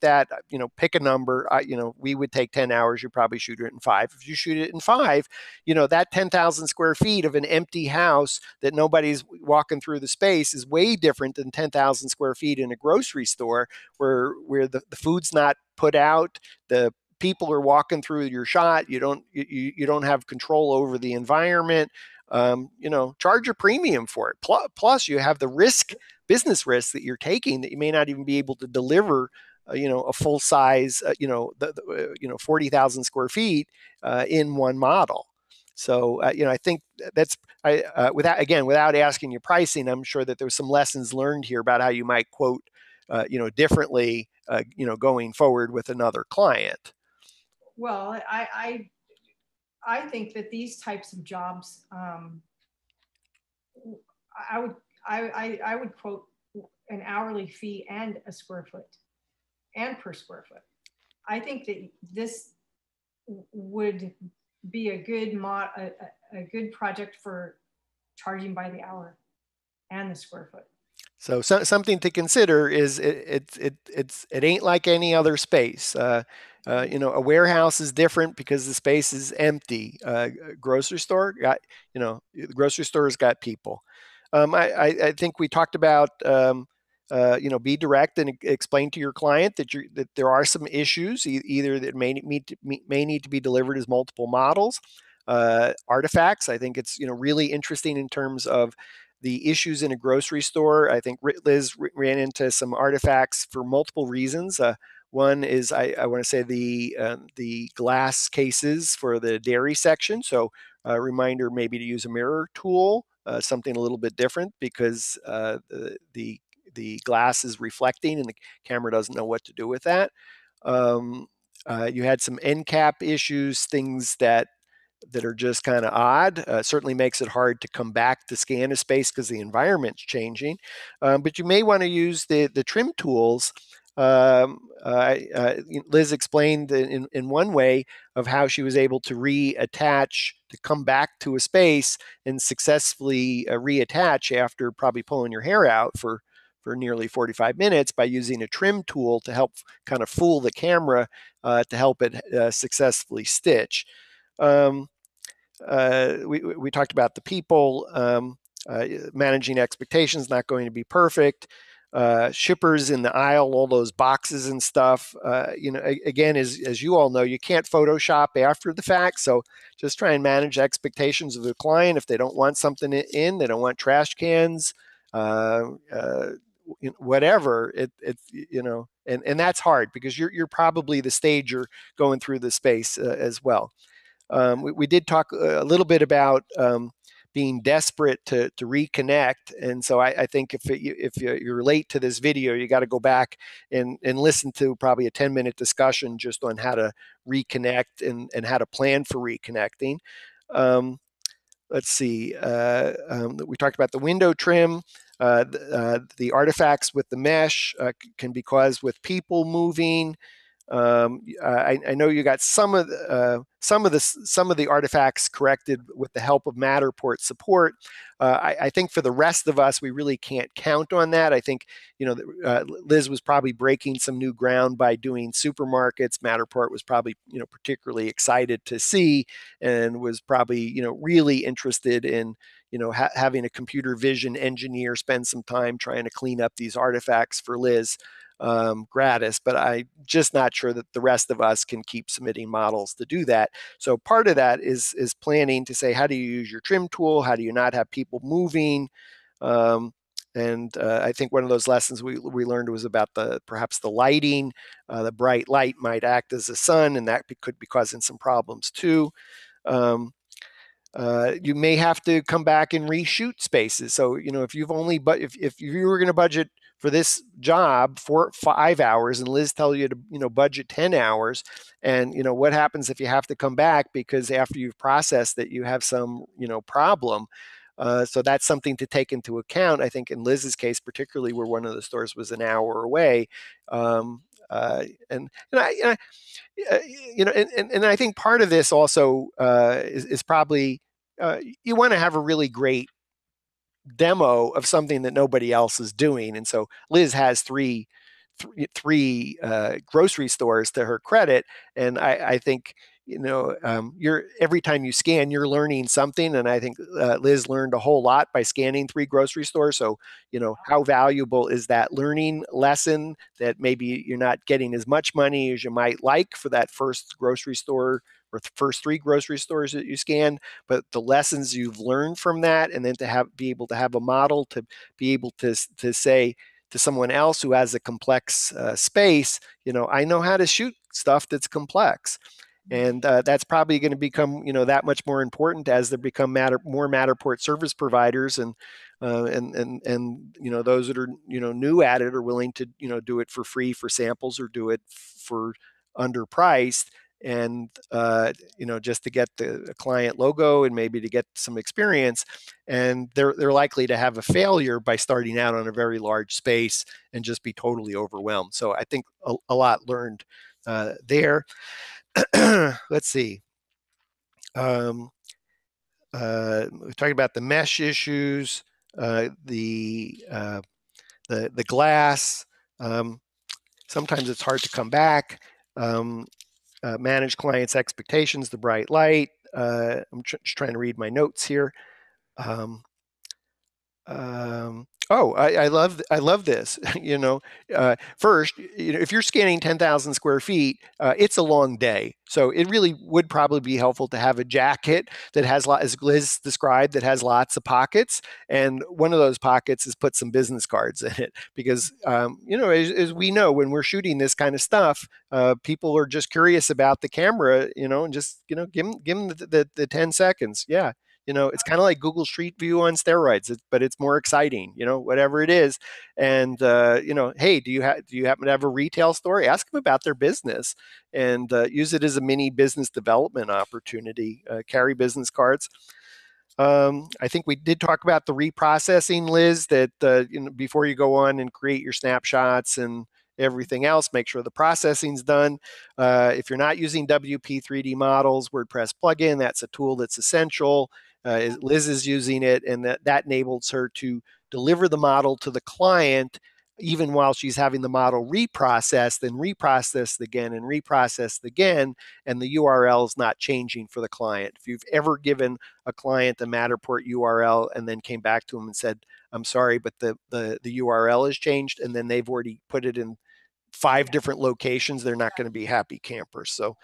that, pick a number. We would take 10 hours. You probably shoot it in 5. If you shoot it in 5, that 10,000 square feet of an empty house that nobody's walking through the space is way different than 10,000 square feet in a grocery store where the food's not put out, the people are walking through your shot. You don't have control over the environment. Charge a premium for it. Plus, you have the business risk that you're taking, that you may not even be able to deliver. A full size, 40,000 square feet in one model. So, I think that's without asking you pricing, I'm sure that there's some lessons learned here about how you might quote, differently, going forward with another client. Well, I think that these types of jobs, I would quote an hourly fee and a square foot and per square foot. I think that this would be a good project for charging by the hour and the square foot. So something to consider is it ain't like any other space. A warehouse is different because the space is empty. Grocery store the grocery store's got people. I think we talked about be direct and explain to your client that there are some issues, either that may need to be delivered as multiple models, artifacts. I think it's really interesting in terms of the issues in a grocery store. I think Liz ran into some artifacts for multiple reasons. One is I want to say the glass cases for the dairy section. So a reminder maybe to use a mirror tool, something a little bit different because the glass is reflecting and the camera doesn't know what to do with that. You had some end cap issues, things that are just kind of odd. Certainly makes it hard to come back to scan a space because the environment's changing. But you may want to use the trim tools. Liz explained in one way of how she was able to reattach, to come back to a space and successfully reattach after probably pulling your hair out for nearly 45 minutes by using a trim tool to help kind of fool the camera to help it successfully stitch. We talked about the people. managing expectations, not going to be perfect. Shippers in the aisle, all those boxes and stuff. Again, as you all know, you can't Photoshop after the fact. So just try and manage expectations of the client. If they don't want something in, they don't want trash cans, whatever. And that's hard because you're probably the stager going through the space as well. We did talk a little bit about being desperate to reconnect. And so I think if you're late to this video, you got to go back and listen to probably a 10-minute discussion just on how to reconnect and how to plan for reconnecting. Let's see. We talked about the window trim. The artifacts with the mesh can be caused with people moving. I know you got some of the artifacts corrected with the help of Matterport support. I think for the rest of us, we really can't count on that. I think Liz was probably breaking some new ground by doing supermarkets. Matterport was probably particularly excited to see, and was probably really interested in having a computer vision engineer spend some time trying to clean up these artifacts for Liz. Gratis, but I'm just not sure that the rest of us can keep submitting models to do that. So part of that is planning to say, how do you use your trim tool? How do you not have people moving? And I think one of those lessons we learned was about perhaps the lighting. The bright light might act as a sun, and that could be causing some problems too. You may have to come back and reshoot spaces. So if you've only if you were going to budget for this job for 5 hours and Liz tell you to budget 10 hours, and what happens if you have to come back because after you've processed that you have some problem. So that's something to take into account. I think in Liz's case, particularly where one of the stores was an hour away, and I think part of this also is probably you want to have a really great demo of something that nobody else is doing. And so Liz has three grocery stores to her credit, and I think you're every time you scan, you're learning something. And I think Liz learned a whole lot by scanning 3 grocery stores. So how valuable is that learning lesson that maybe you're not getting as much money as you might like for that first grocery store or the first 3 grocery stores that you scan, but the lessons you've learned from that, and then to be able to have a model to be able to say to someone else who has a complex space, I know how to shoot stuff that's complex. And that's probably going to become, that much more important as there become more Matterport service providers, and those that are new at it are willing to do it for free for samples or do it for underpriced, and just to get the client logo and maybe to get some experience. And they're likely to have a failure by starting out on a very large space and just be totally overwhelmed. So I think a lot learned there. Let's see. We're talking about the mesh issues, the glass. Sometimes it's hard to come back. Manage clients' expectations, the bright light. I'm just trying to read my notes here. I love this. First, if you're scanning 10,000 square feet, it's a long day. So it really would probably be helpful to have a jacket that has, as Liz described, that has lots of pockets. And one of those pockets is put some business cards in it, because as we know, when we're shooting this kind of stuff, people are just curious about the camera, and just give them the 10 seconds. Yeah. It's kind of like Google Street View on steroids, but it's more exciting, whatever it is. And, hey, do you happen to have a retail store? Ask them about their business, and use it as a mini business development opportunity. Carry business cards. I think we did talk about the reprocessing, Liz, that before you go on and create your snapshots and everything else, make sure the processing's done. If you're not using WP3D models, WordPress plugin, that's a tool that's essential. Liz is using it, and that enables her to deliver the model to the client even while she's having the model reprocessed and reprocessed again and reprocessed again, and the URL is not changing for the client. If you've ever given a client a Matterport URL and then came back to them and said, I'm sorry, but the URL has changed, and then they've already put it in 5 different locations, they're not going to be happy campers. So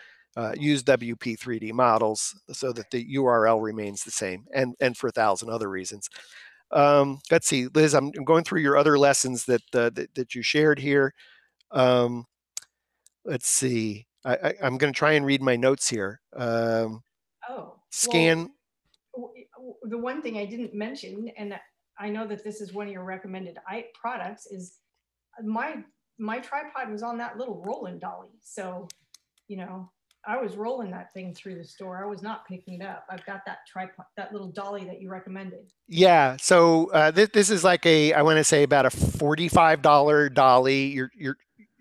use WP3D models so that the URL remains the same, and for 1,000 other reasons. Let's see, Liz, I'm going through your other lessons that you shared here. Um, let's see. I'm going to try and read my notes here. Oh, well, Scan. the one thing I didn't mention, and I know that this is one of your recommended products, is my tripod was on that little rolling dolly. So, you know, I was rolling that thing through the store. I was not picking it up. I've got that tripod, that little dolly that you recommended. Yeah. So this is like I want to say about a $45 dolly.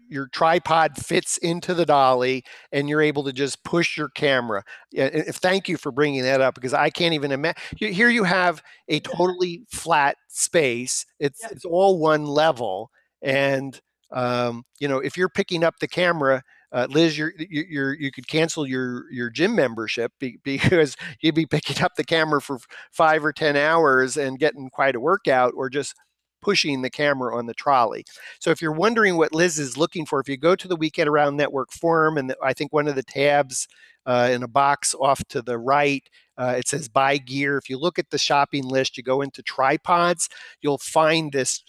Your tripod fits into the dolly, and you're able to just push your camera. Thank you for bringing that up, because I can't even imagine. Here you have a totally flat space. It's Yep. it's all one level, and if you're picking up the camera, Liz, you could cancel your gym membership because you'd be picking up the camera for 5 or 10 hours and getting quite a workout, or just pushing the camera on the trolley. So if you're wondering what Liz is looking for, if you go to the Weekend Around Network forum, and I think one of the tabs in a box off to the right, it says buy gear. If you look at the shopping list, you go into tripods, you'll find this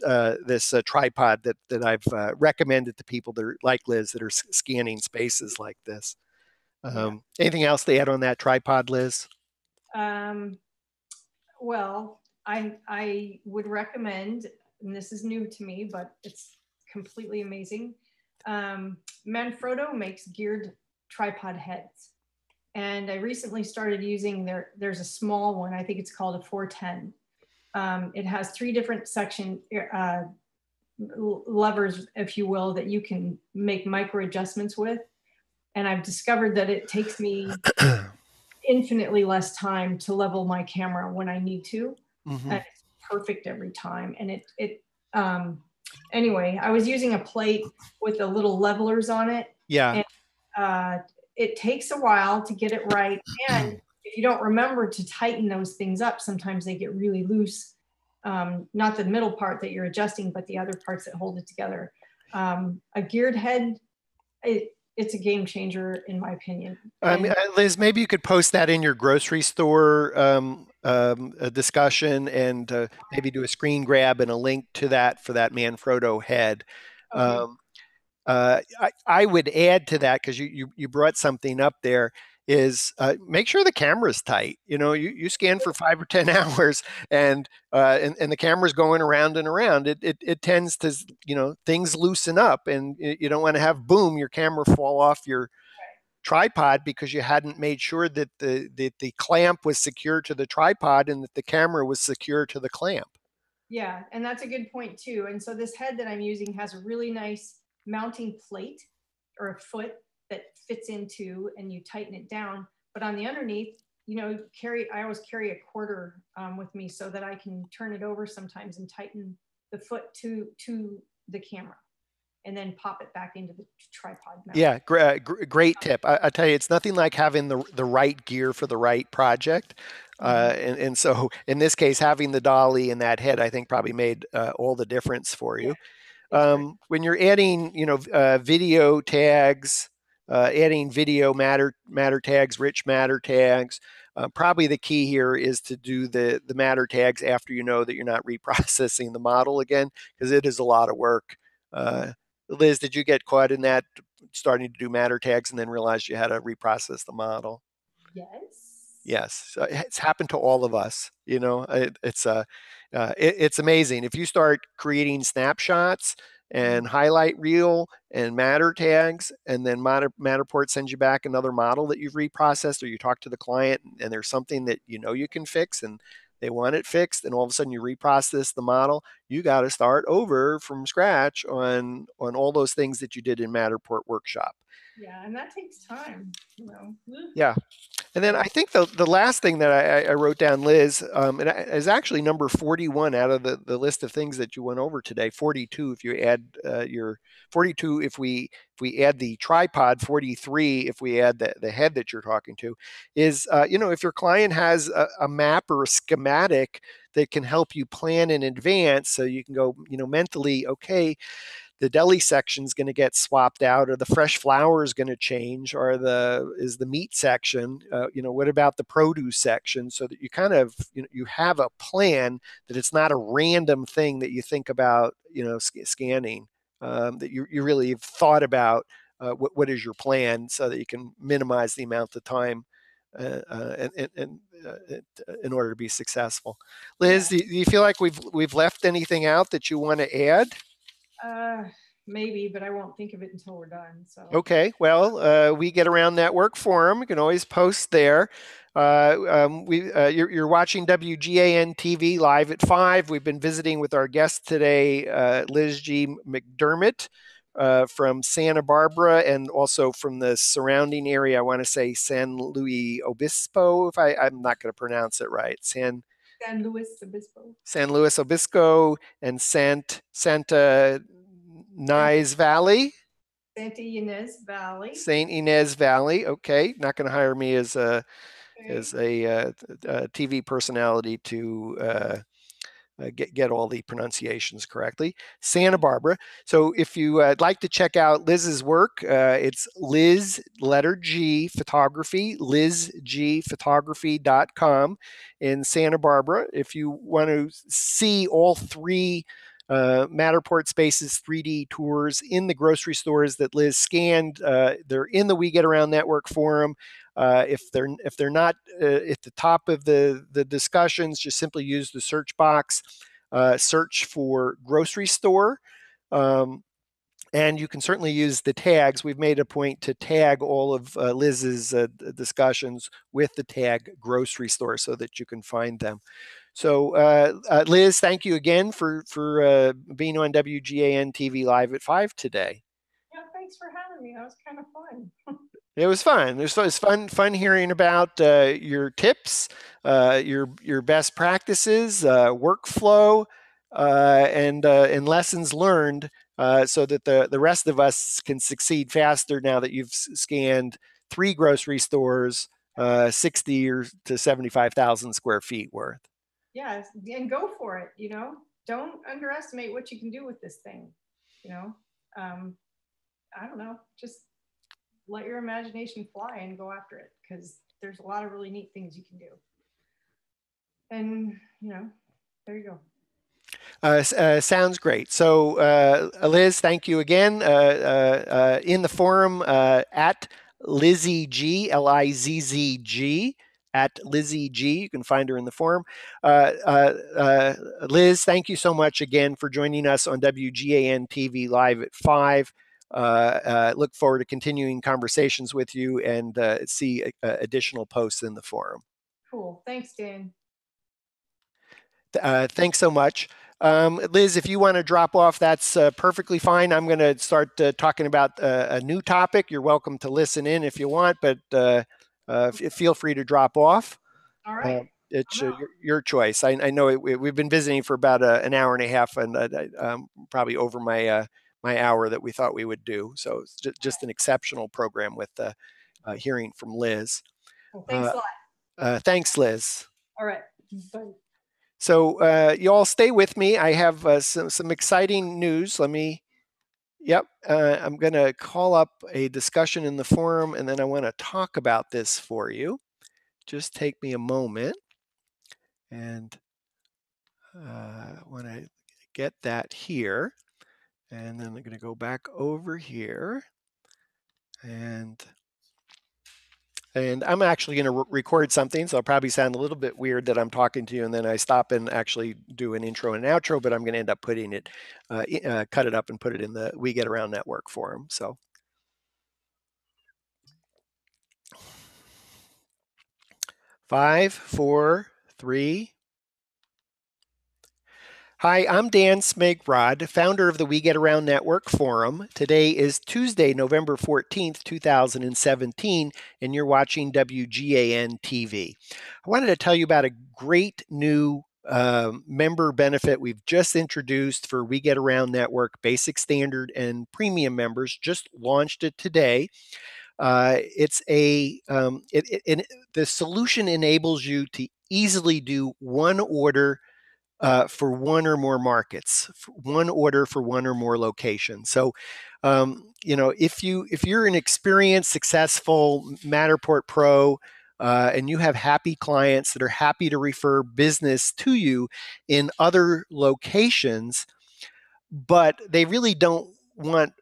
tripod that I've recommended to people that are like Liz, that are scanning spaces like this. Yeah. Anything else to add on that tripod, Liz? Um, well, I would recommend, and this is new to me, but it's completely amazing. Manfrotto makes geared tripod heads. And I recently started using there's a small one, I think it's called a 410. It has 3 different levers, if you will, that you can make micro adjustments with. And I've discovered that it takes me infinitely less time to level my camera when I need to. Mm-hmm. And it's perfect every time. And anyway, I was using a plate with the little levelers on it. Yeah. And it takes a while to get it right. And if you don't remember to tighten those things up, sometimes they get really loose. Not the middle part that you're adjusting, but the other parts that hold it together. A geared head, it's a game changer, in my opinion. Liz, maybe you could post that in your grocery store discussion, and maybe do a screen grab and a link to that for that Manfrotto head. Okay. I would add to that, because you brought something up there, is make sure the camera's tight. You scan for 5 or 10 hours, and the camera's going around and around. It tends to, things loosen up, and you don't want to have, boom, your camera fall off your tripod because you hadn't made sure that the clamp was secure to the tripod and that the camera was secure to the clamp. Yeah, and that's a good point too. And so this head that I'm using has a really nice mounting plate, or a foot that fits into, and you tighten it down. But on the underneath, I always carry a quarter with me, so that I can turn it over sometimes and tighten the foot to the camera, and then pop it back into the tripod mount. Yeah, great tip. I tell you, it's nothing like having the right gear for the right project. And so in this case, having the dolly and that head, I think, probably made all the difference for you. When you're adding, video tags, adding video matter tags, rich matter tags, probably the key here is to do the matter tags after you know that you're not reprocessing the model again, because it is a lot of work. Liz, did you get caught in that, starting to do matter tags and then realize you had to reprocess the model? Yes. Yes, it's happened to all of us. It's amazing if you start creating snapshots and highlight reel and matter tags, and then Matterport sends you back another model that you've reprocessed, or you talk to the client and there's something that you can fix, and they want it fixed, and all of a sudden you reprocess the model. You got to start over from scratch on all those things that you did in Matterport Workshop. Yeah, and that takes time, you know. Yeah. And then I think the last thing that I wrote down, Liz, is actually number 41 out of the list of things that you went over today. 42 if you add your 42 if we add the tripod. 43 if we add the head that you're talking to, is if your client has a map or a schematic that can help you plan in advance, so you can go mentally, okay, the deli section is going to get swapped out, or the fresh flour is going to change, or is the meat section. What about the produce section? So that you kind of you have a plan, that it's not a random thing that you think about scanning. That you really have thought about what is your plan, so that you can minimize the amount of time in order to be successful. Liz, Yeah. do you feel like we've left anything out that you want to add? Maybe, but I won't think of it until we're done. So. Okay, well, we get around Network Forum. You can always post there. You're watching WGAN TV live at 5. We've been visiting with our guest today, Liz G. McDermott from Santa Barbara, and also from the surrounding area. I want to say San Luis Obispo, if I'm not going to pronounce it right. San Luis Obispo. San Luis Obispo and Santa Ynez Valley. Santa Ynez Valley. St. Inez Valley. Okay, not going to hire me as a TV personality to get all the pronunciations correctly. Santa Barbara. So if you like to check out Liz's work, it's Liz, letter G, photography, lizgphotography.com in Santa Barbara. If you want to see all three Matterport Spaces 3D tours in the grocery stores that Liz scanned, they're in the We Get Around Network forum. If they're not at the top of the discussions, just simply use the search box, search for grocery store. And you can certainly use the tags. We've made a point to tag all of Liz's discussions with the tag grocery store, so that you can find them. So, Liz, thank you again for being on WGAN TV Live at 5 today. Yeah, thanks for having me. That was kind of fun. It was fun. It was fun hearing about your tips, your best practices, workflow, and lessons learned, so that the rest of us can succeed faster now that you've scanned 3 grocery stores, 60 or to 75,000 square feet worth. Yeah, and go for it. Don't underestimate what you can do with this thing. I don't know, just let your imagination fly and go after it, because there's a lot of really neat things you can do. And there you go. Sounds great. So, Liz, thank you again. In the forum at Lizzie G, Lizzg, at Lizzie G. You can find her in the forum. Liz, thank you so much again for joining us on WGAN TV Live at 5. Look forward to continuing conversations with you, and see additional posts in the forum. Cool. Thanks, Dan. Thanks so much. Liz, if you want to drop off, that's perfectly fine. I'm going to start talking about a new topic. You're welcome to listen in if you want, but feel free to drop off. All right. It's your choice. I know we've been visiting for about an hour and a half, and probably over my hour that we thought we would do. So it's just an exceptional program with hearing from Liz. Well, thanks a lot. Thanks, Liz. All right. Bye. So you all stay with me. I have some exciting news. Yep, I'm going to call up a discussion in the forum, and then I want to talk about this for you. Just take me a moment, and I want to get that here, and then I'm going to go back over here, and I'm actually going to record something, so it'll probably sound a little bit weird that I'm talking to you and then I stop and actually do an intro and an outro, but I'm going to end up putting it, cut it up and put it in the We Get Around Network forum. So 5, 4, 3. Hi, I'm Dan Smigrod, founder of the We Get Around Network Forum. Today is Tuesday, November 14th, 2017, and you're watching WGAN TV. I wanted to tell you about a great new member benefit we've just introduced for We Get Around Network Basic Standard and Premium members. Just launched it today. The solution enables you to easily do one order for one or more markets, one order for one or more locations. So, if you're an experienced, successful Matterport Pro, and you have happy clients that are happy to refer business to you in other locations, but they really don't want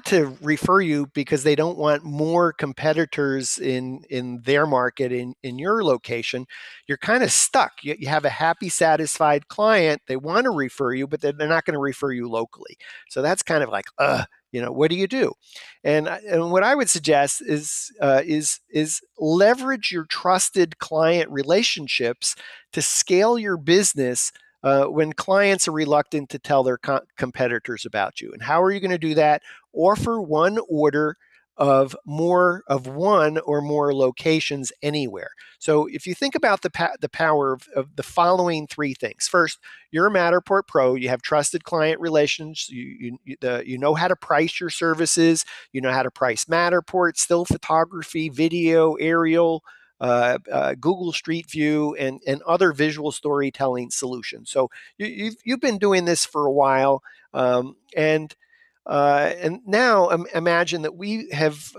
to refer you because they don't want more competitors in their market in your location. You're kind of stuck. You have a happy, satisfied client. They want to refer you, but they're not going to refer you locally. So that's kind of like, what do you do? And what I would suggest is leverage your trusted client relationships to scale your business when clients are reluctant to tell their competitors about you. And how are you going to do that? Offer one order of one or more locations anywhere. So if you think about the power of the following three things. First, you're a Matterport Pro. You have trusted client relations. You know how to price your services. You know how to price Matterport, still photography, video, aerial, Google Street View, and other visual storytelling solutions. So you've been doing this for a while, and now imagine that we have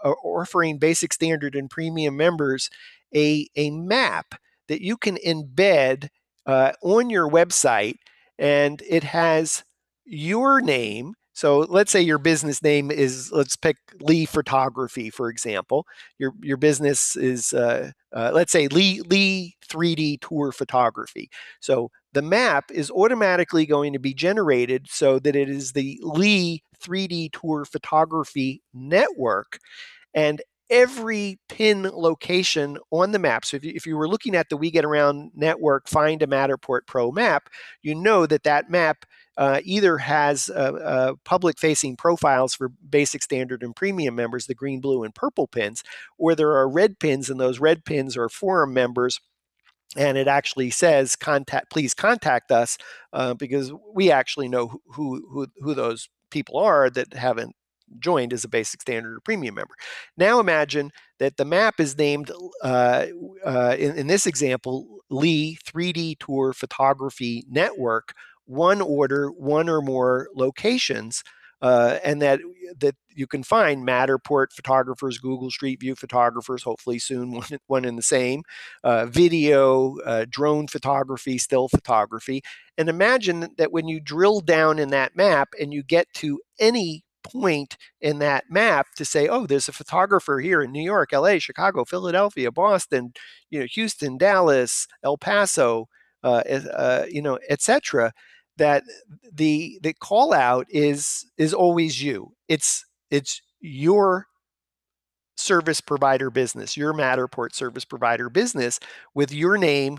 offering basic standard and premium members a map that you can embed on your website, and it has your name. So let's say your business name is, let's pick Lee Photography, for example. Your business is, let's say Lee 3D Tour Photography. So the map is automatically going to be generated so that it is the Lee 3D Tour Photography Network, and every pin location on the map. So if you were looking at the We Get Around Network Find a Matterport Pro map, you know that map either has public-facing profiles for basic, standard, and premium members, the green, blue, and purple pins, or there are red pins, and those red pins are forum members. And it actually says, please contact us, because we actually know who those people are that haven't joined as a basic, standard, or premium member. Now imagine that the map is named, in this example, Lee 3D Tour Photography Network, one order, one or more locations, and that you can find Matterport photographers, Google Street View photographers, hopefully soon one and the same, video, drone photography, still photography. And imagine that when you drill down in that map and you get to any point in that map to say, oh, there's a photographer here in New York, LA, Chicago, Philadelphia, Boston, Houston, Dallas, El Paso, etc., that the call out is always you. It's your service provider business, your Matterport service provider business, with your name,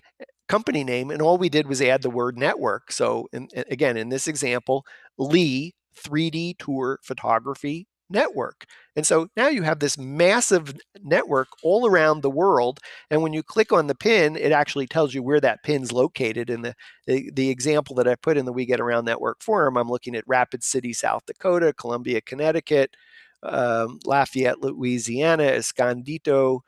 company name, and all we did was add the word network. So again, in this example, Lee 3D Tour Photography Network. And so now you have this massive network all around the world. And when you click on the pin, it actually tells you where that pin's located. In the example that I put in the We Get Around Network forum, I'm looking at Rapid City, South Dakota, Columbia, Connecticut, Lafayette, Louisiana, Escondido,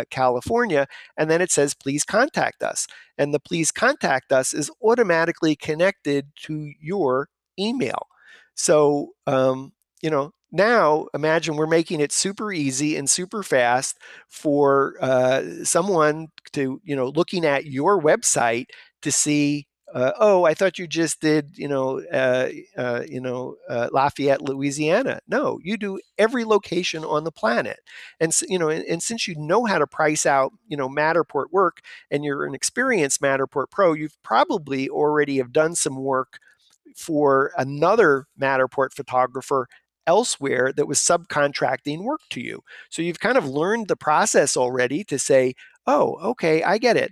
California, and then it says, please contact us. And the please contact us is automatically connected to your email. So, now imagine we're making it super easy and super fast for someone to, looking at your website to see, oh, I thought you just did, Lafayette, Louisiana. No, you do every location on the planet. And, and since you know how to price out, Matterport work, and you're an experienced Matterport Pro, you've probably already have done some work for another Matterport photographer elsewhere that was subcontracting work to you. So you've kind of learned the process already to say, oh, okay, I get it.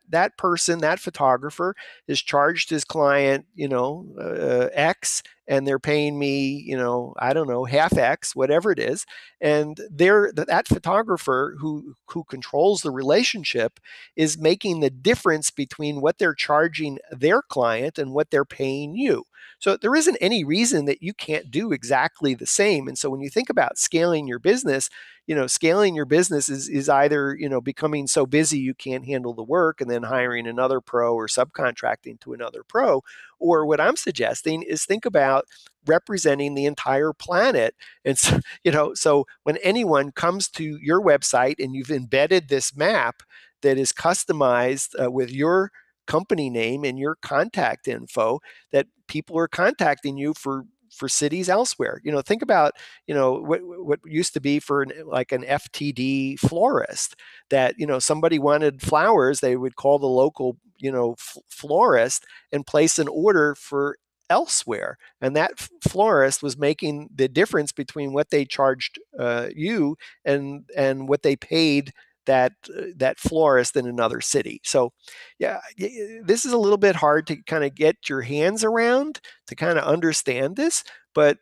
That person, that photographer has charged his client, X, and they're paying me, I don't know, half X, whatever it is. And that photographer who controls the relationship is making the difference between what they're charging their client and what they're paying you. So there isn't any reason that you can't do exactly the same. And so when you think about scaling your business, scaling your business is either, becoming so busy you can't handle the work and then hiring another pro or subcontracting to another pro. Or what I'm suggesting is think about representing the entire planet. And so, so when anyone comes to your website and you've embedded this map that is customized with your company name and your contact info, that people are contacting you for cities elsewhere. Think about, what used to be for like an FTD florist, that, somebody wanted flowers, they would call the local, florist and place an order for elsewhere. And that florist was making the difference between what they charged you and what they paid that florist in another city. So yeah, this is a little bit hard to kind of get your hands around, to kind of understand this. But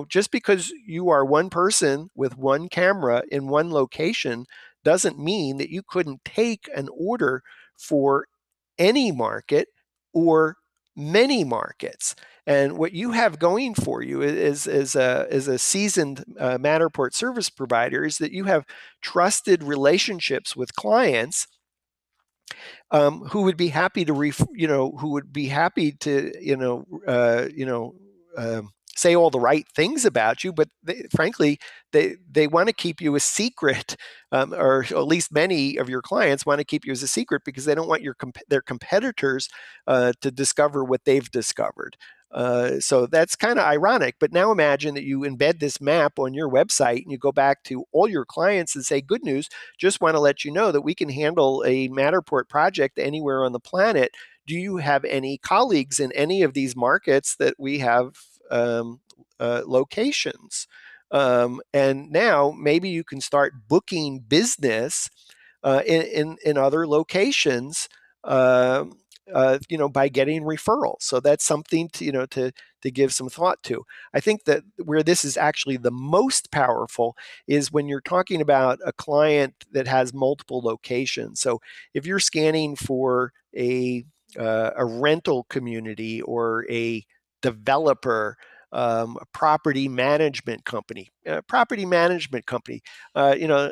just because you are one person with one camera in one location doesn't mean that you couldn't take an order for any market or many markets. And what you have going for you is a seasoned Matterport service provider is that you have trusted relationships with clients who would be happy to say all the right things about you, but frankly, they want to keep you a secret, or at least many of your clients want to keep you as a secret because they don't want their competitors to discover what they've discovered. So that's kind of ironic. But now imagine that you embed this map on your website and you go back to all your clients and say, good news, just want to let you know that we can handle a Matterport project anywhere on the planet. Do you have any colleagues in any of these markets that we have locations? And now maybe you can start booking business in other locations. By getting referrals. So that's something to give some thought to. I think that where this is actually the most powerful is when you're talking about a client that has multiple locations. So if you're scanning for a rental community or a developer, a property management company,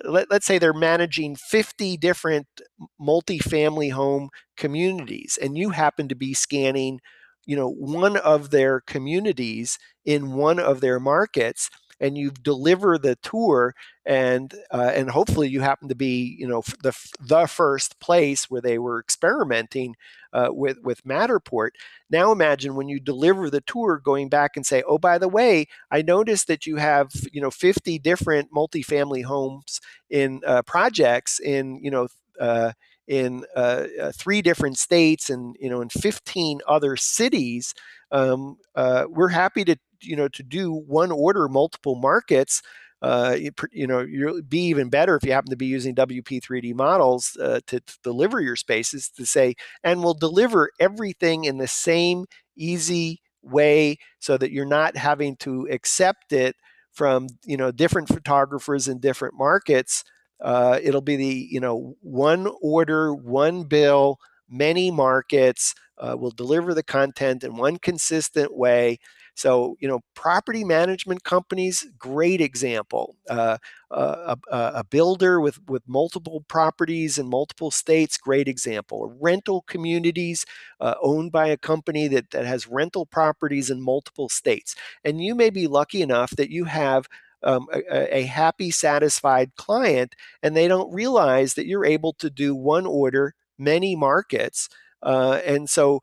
let's say they're managing 50 different multifamily home communities, and you happen to be scanning, one of their communities in one of their markets, and you deliver the tour, and hopefully you happen to be, the first place where they were experimenting with Matterport. Now imagine when you deliver the tour, going back and say, oh, by the way, I noticed that you have 50 different multifamily homes in projects in 3 different states and in 15 other cities. We're happy to do one order multiple markets. You'll be even better if you happen to be using WP3D models to deliver your spaces, to say, and we'll deliver everything in the same easy way so that you're not having to accept it from different photographers in different markets. It'll be the one order, one bill, many markets. We'll deliver the content in one consistent way. So, property management companies, great example. A builder with multiple properties in multiple states, great example. Rental communities owned by a company that has rental properties in multiple states. And you may be lucky enough that you have a happy, satisfied client, and they don't realize that you're able to do one order, many markets. And so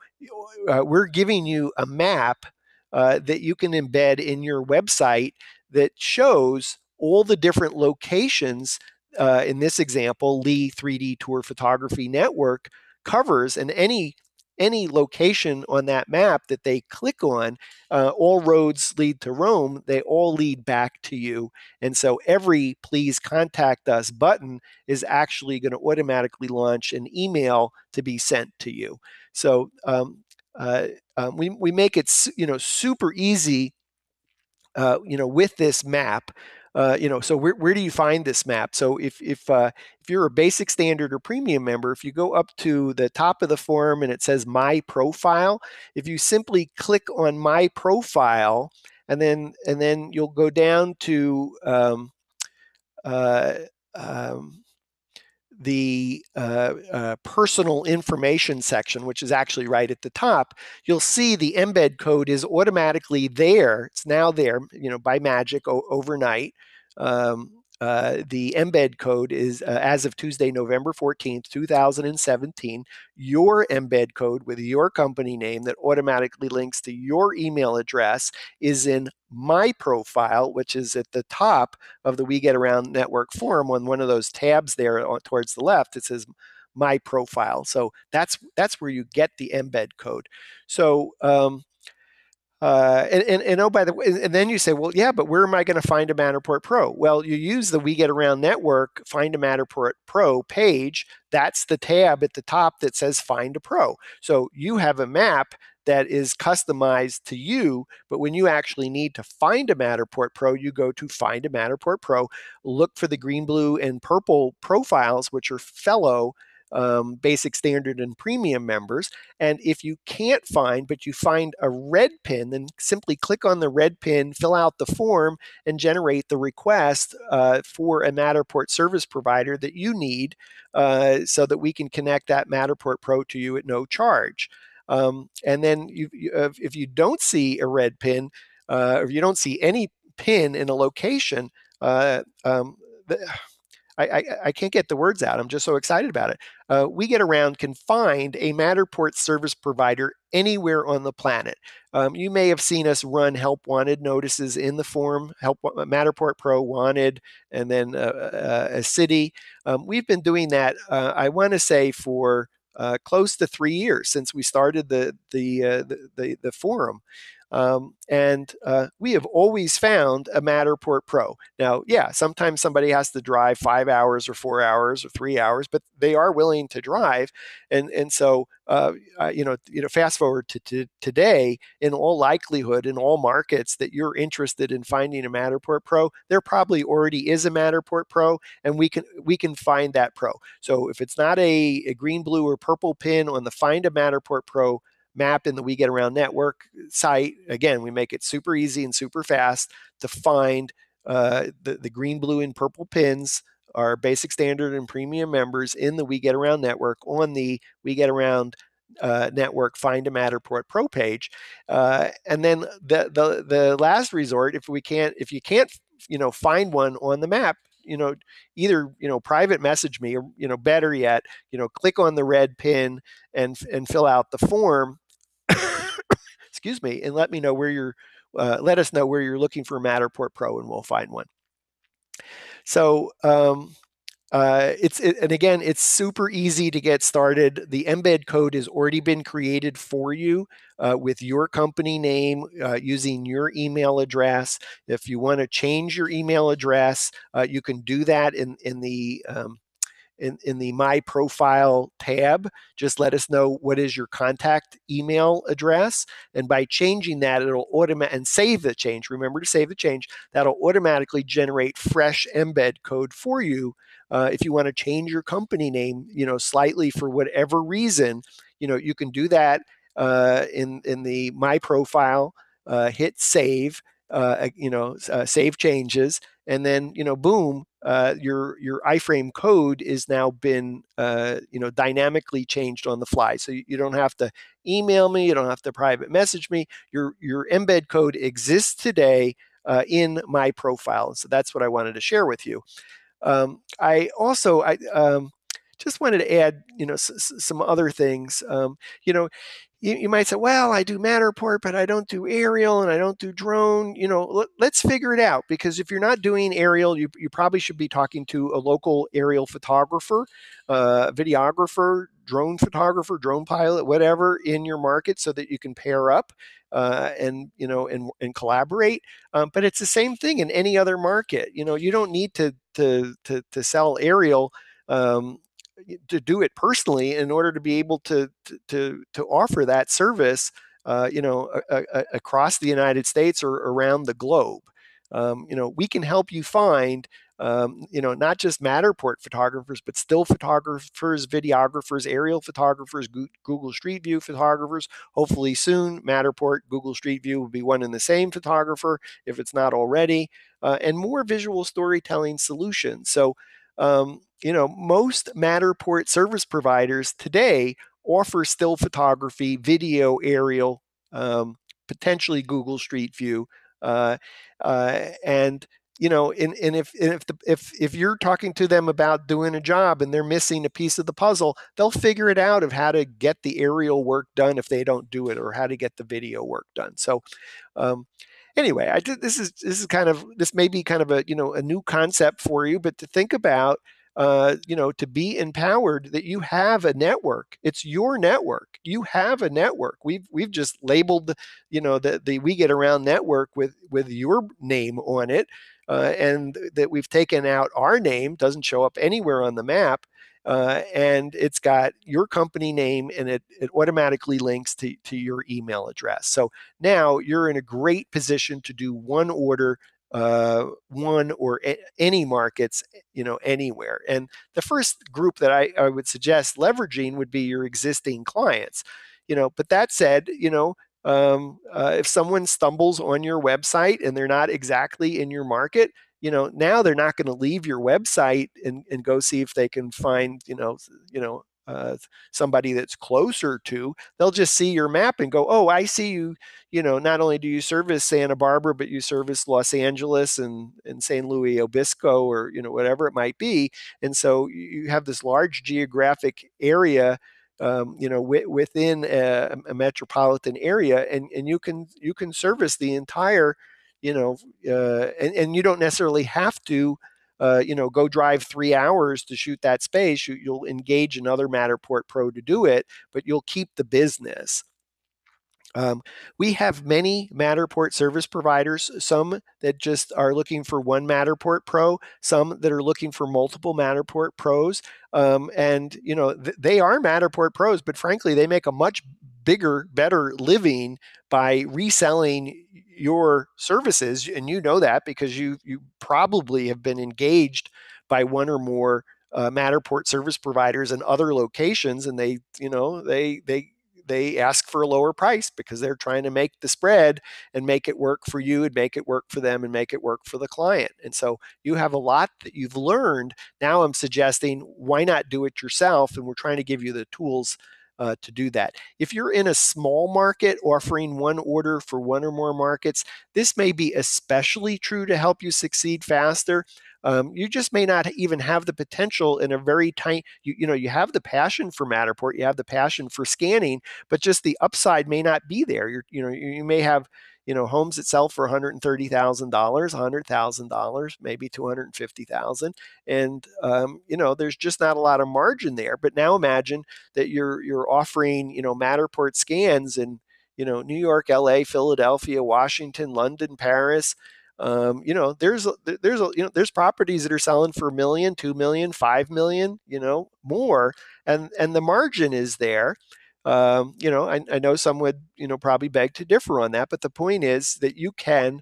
we're giving you a map that you can embed in your website that shows all the different locations. In this example, Lee 3D Tour Photography Network covers, and any any location on that map that they click on, all roads lead to Rome. They all lead back to you. And so every please contact us button is actually going to automatically launch an email to be sent to you. So we make it super easy with this map. So where do you find this map? So if you're a basic, standard, or premium member, if you go up to the top of the form and it says My Profile, if you simply click on My Profile, and then you'll go down to uh, um, the personal information section, which is actually right at the top, you'll see the embed code is automatically there. It's now there, by magic overnight. The embed code is, as of Tuesday, November 14th, 2017, your embed code with your company name that automatically links to your email address is in My Profile, which is at the top of the We Get Around Network forum. On one of those tabs there towards the left, it says My Profile. So that's where you get the embed code. So and oh, by the way, and then you say, well, yeah, but where am I going to find a Matterport Pro? Well, you use the We Get Around Network Find a Matterport Pro page. That's the tab at the top that says Find a Pro. So you have a map that is customized to you, but when you actually need to find a Matterport Pro, you go to Find a Matterport Pro, look for the green, blue, and purple profiles, which are fellow basic, standard, and premium members. And if you can't find, but you find a red pin, then simply click on the red pin, fill out the form, and generate the request for a Matterport service provider that you need, so that we can connect that Matterport Pro to you at no charge. And then if you don't see a red pin, or if you don't see any pin in a location, I can't get the words out. I'm just so excited about it. We Get Around can find a Matterport service provider anywhere on the planet. You may have seen us run Help Wanted notices in the forum, Help Matterport Pro Wanted, and then a city. We've been doing that, I want to say, for close to 3 years since we started the forum. And we have always found a Matterport Pro. Now, yeah, sometimes somebody has to drive 5 hours or 4 hours or 3 hours, but they are willing to drive. And so, fast forward to today, in all likelihood, in all markets that you're interested in finding a Matterport Pro, there probably already is a Matterport Pro, and we can find that Pro. So if it's not a green, blue, or purple pin on the Find a Matterport Pro map in the We Get Around Network site, again, we make it super easy and super fast to find the green, blue, and purple pins, our basic, standard, and premium members in the We Get Around Network on the We Get Around Network Find a Matterport Pro page. And then the last resort, if you can't find one on the map, either private message me, or better yet, click on the red pin and fill out the form. Excuse me, and let us know where you're looking for a Matterport Pro, and we'll find one. So and again, it's super easy to get started. The embed code has already been created for you with your company name, using your email address. If you want to change your email address, you can do that in the My Profile tab. Just let us know what is your contact email address, and by changing that, it'll automatically, and save the change. Remember to save the change. That'll automatically generate fresh embed code for you. If you want to change your company name, slightly for whatever reason, you can do that in the My Profile. Hit save. Save changes, and then boom, your iframe code is now been dynamically changed on the fly. So you don't have to email me, you don't have to private message me. Your embed code exists today in My Profile. So that's what I wanted to share with you. I also, just wanted to add, some other things. You know, you might say, well, I do Matterport, but I don't do aerial and I don't do drone. Let's figure it out, because if you're not doing aerial, you probably should be talking to a local aerial photographer, videographer, drone photographer, drone pilot, whatever in your market, so that you can pair up and collaborate. But it's the same thing in any other market. You don't need to sell aerial. To do it personally in order to be able to offer that service, across the United States or around the globe. We can help you find, not just Matterport photographers, but still photographers, videographers, aerial photographers, Google Street View photographers. Hopefully soon, Matterport, Google Street View will be one and the same photographer, if it's not already, and more visual storytelling solutions. So, most Matterport service providers today offer still photography, video, aerial, potentially Google Street View, and if you're talking to them about doing a job and they're missing a piece of the puzzle, they'll figure it out of how to get the aerial work done if they don't do it, or how to get the video work done. So, anyway, this may be kind of a new concept for you, but to think about, to be empowered that you have a network. It's your network. You have a network. We've just labeled, the We Get Around network with your name on it, and that we've taken out our name, doesn't show up anywhere on the map. And it's got your company name, and it automatically links to your email address. So now you're in a great position to do one order, one or any markets, anywhere. And the first group that I would suggest leveraging would be your existing clients. But that said, if someone stumbles on your website and they're not exactly in your market, now they're not going to leave your website and go see if they can find, somebody that's closer to. They'll just see your map and go, oh, I see you. Not only do you service Santa Barbara, but you service Los Angeles and St. Louis Obispo, or whatever it might be. And so you have this large geographic area, within a metropolitan area, and you can service the entire, and you don't necessarily have to, go drive 3 hours to shoot that space. You'll engage another Matterport pro to do it, but you'll keep the business. We have many Matterport service providers, some that just are looking for one Matterport Pro, some that are looking for multiple Matterport Pros. And, they are Matterport Pros, but frankly, they make a much bigger, better living by reselling your services. And you know that because you probably have been engaged by one or more Matterport service providers in other locations, and they ask for a lower price because they're trying to make the spread and make it work for you and make it work for them and make it work for the client. And so you have a lot that you've learned. Now I'm suggesting, why not do it yourself? And we're trying to give you the tools to do that. If you're in a small market offering one order for one or more markets, this may be especially true to help you succeed faster. You just may not even have the potential in a very tiny, you have the passion for Matterport, you have the passion for scanning, but just the upside may not be there. You may have, homes that sell for $130,000, $100,000, maybe $250,000. And, there's just not a lot of margin there. But now imagine that you're offering, Matterport scans in, New York, LA, Philadelphia, Washington, London, Paris. There's properties that are selling for $1 million, $2 million, $5 million, more, and the margin is there. I know some would, probably beg to differ on that, but the point is that you can,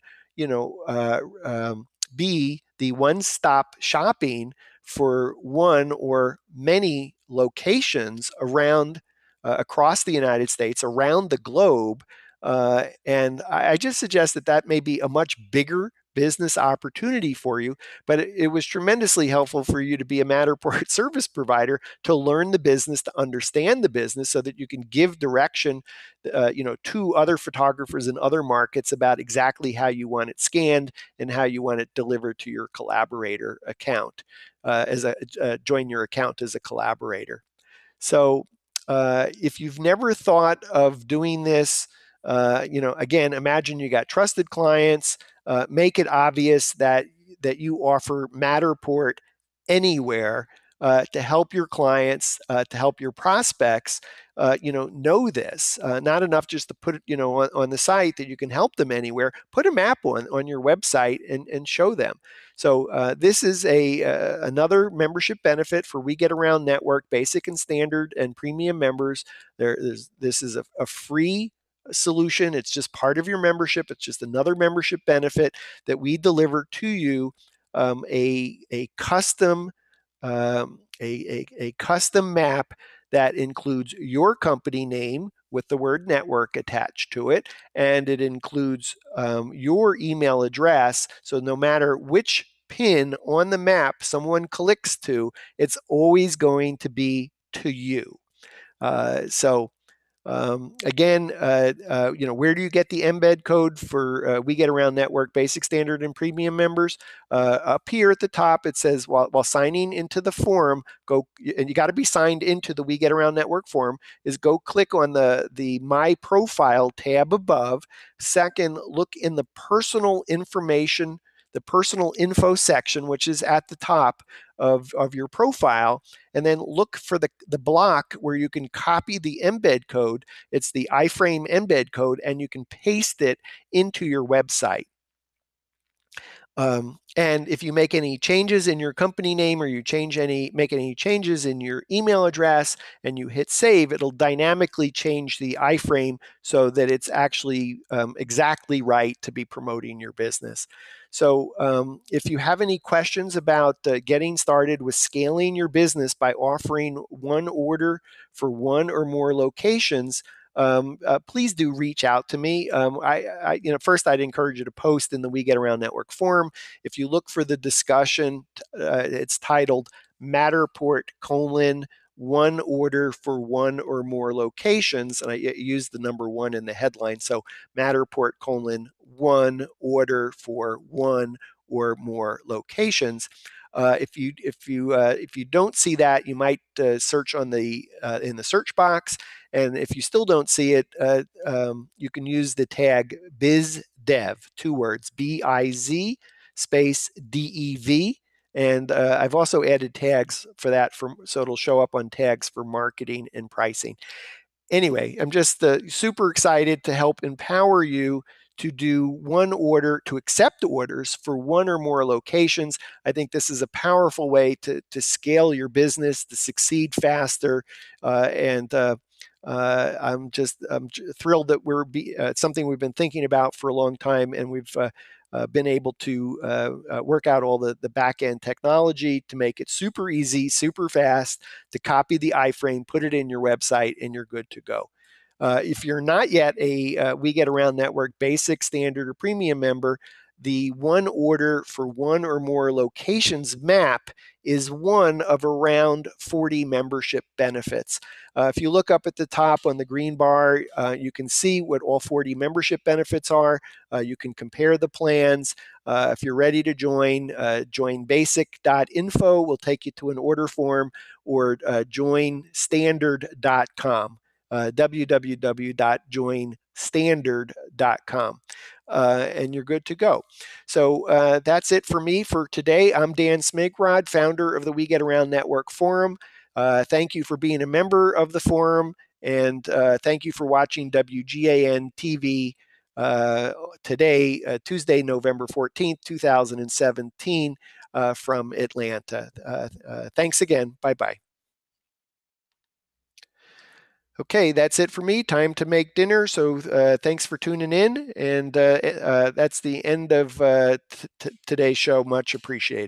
be the one-stop shopping for one or many locations around, across the United States, around the globe. And I just suggest that may be a much bigger business opportunity for you, but it was tremendously helpful for you to be a Matterport service provider, to learn the business, to understand the business, so that you can give direction to other photographers in other markets about exactly how you want it scanned and how you want it delivered to your collaborator account, join your account as a collaborator. So if you've never thought of doing this, again, imagine you got trusted clients. Make it obvious that you offer Matterport anywhere, to help your clients, to help your prospects, know this. Not enough just to put it, on the site that you can help them anywhere. Put a map on your website and show them. So this is another membership benefit for We Get Around Network Basic and Standard and Premium members. This is a free solution. It's just part of your membership. It's just another membership benefit that we deliver to you, a custom a custom map that includes your company name with the word network attached to it, and it includes your email address. So no matter which pin on the map someone clicks to, it's always going to be to you. Again, where do you get the embed code for We Get Around Network Basic, Standard, and Premium members? Up here at the top, it says while signing into the forum, and you got to be signed into the We Get Around Network forum, is go click on the My Profile tab above. Second, look in the personal information, the personal info section, which is at the top of your profile, and then look for the block where you can copy the embed code. It's the iframe embed code, and you can paste it into your website. And if you make any changes in your company name, or you make any changes in your email address and you hit save, it'll dynamically change the iframe so that it's actually exactly right to be promoting your business. So if you have any questions about getting started with scaling your business by offering one order for one or more locations, please do reach out to me. First, I'd encourage you to post in the We Get Around Network forum. If you look for the discussion, it's titled Matterport: one order for one or more locations, and I use the number one in the headline. So Matterport: one order for one or more locations. If you don't see that, you might search in the search box, and if you still don't see it, you can use the tag BizDev, 2 words, BIZ space DEV. And I've also added tags for that, so it'll show up on tags for marketing and pricing. Anyway, I'm just super excited to help empower you to do one order, to accept orders for one or more locations. I think this is a powerful way to scale your business, to succeed faster, and I'm thrilled that it's something we've been thinking about for a long time, and we've been able to work out all the back-end technology to make it super easy, super fast to copy the iframe, put it in your website, and you're good to go. If you're not yet a We Get Around Network Basic, Standard, or Premium member, the one order for one or more locations map is one of around 40 membership benefits. If you look up at the top on the green bar, you can see what all 40 membership benefits are. You can compare the plans. If you're ready to join, joinbasic.info will take you to an order form, or joinstandard.com. www.joinstandard.com, and you're good to go. So that's it for me for today. I'm Dan Smigrod, founder of the We Get Around Network Forum. Thank you for being a member of the forum, and thank you for watching WGAN TV today, Tuesday, November 14th, 2017, from Atlanta. Thanks again. Bye-bye. Okay, that's it for me. Time to make dinner. So thanks for tuning in. And that's the end of today's show. Much appreciated.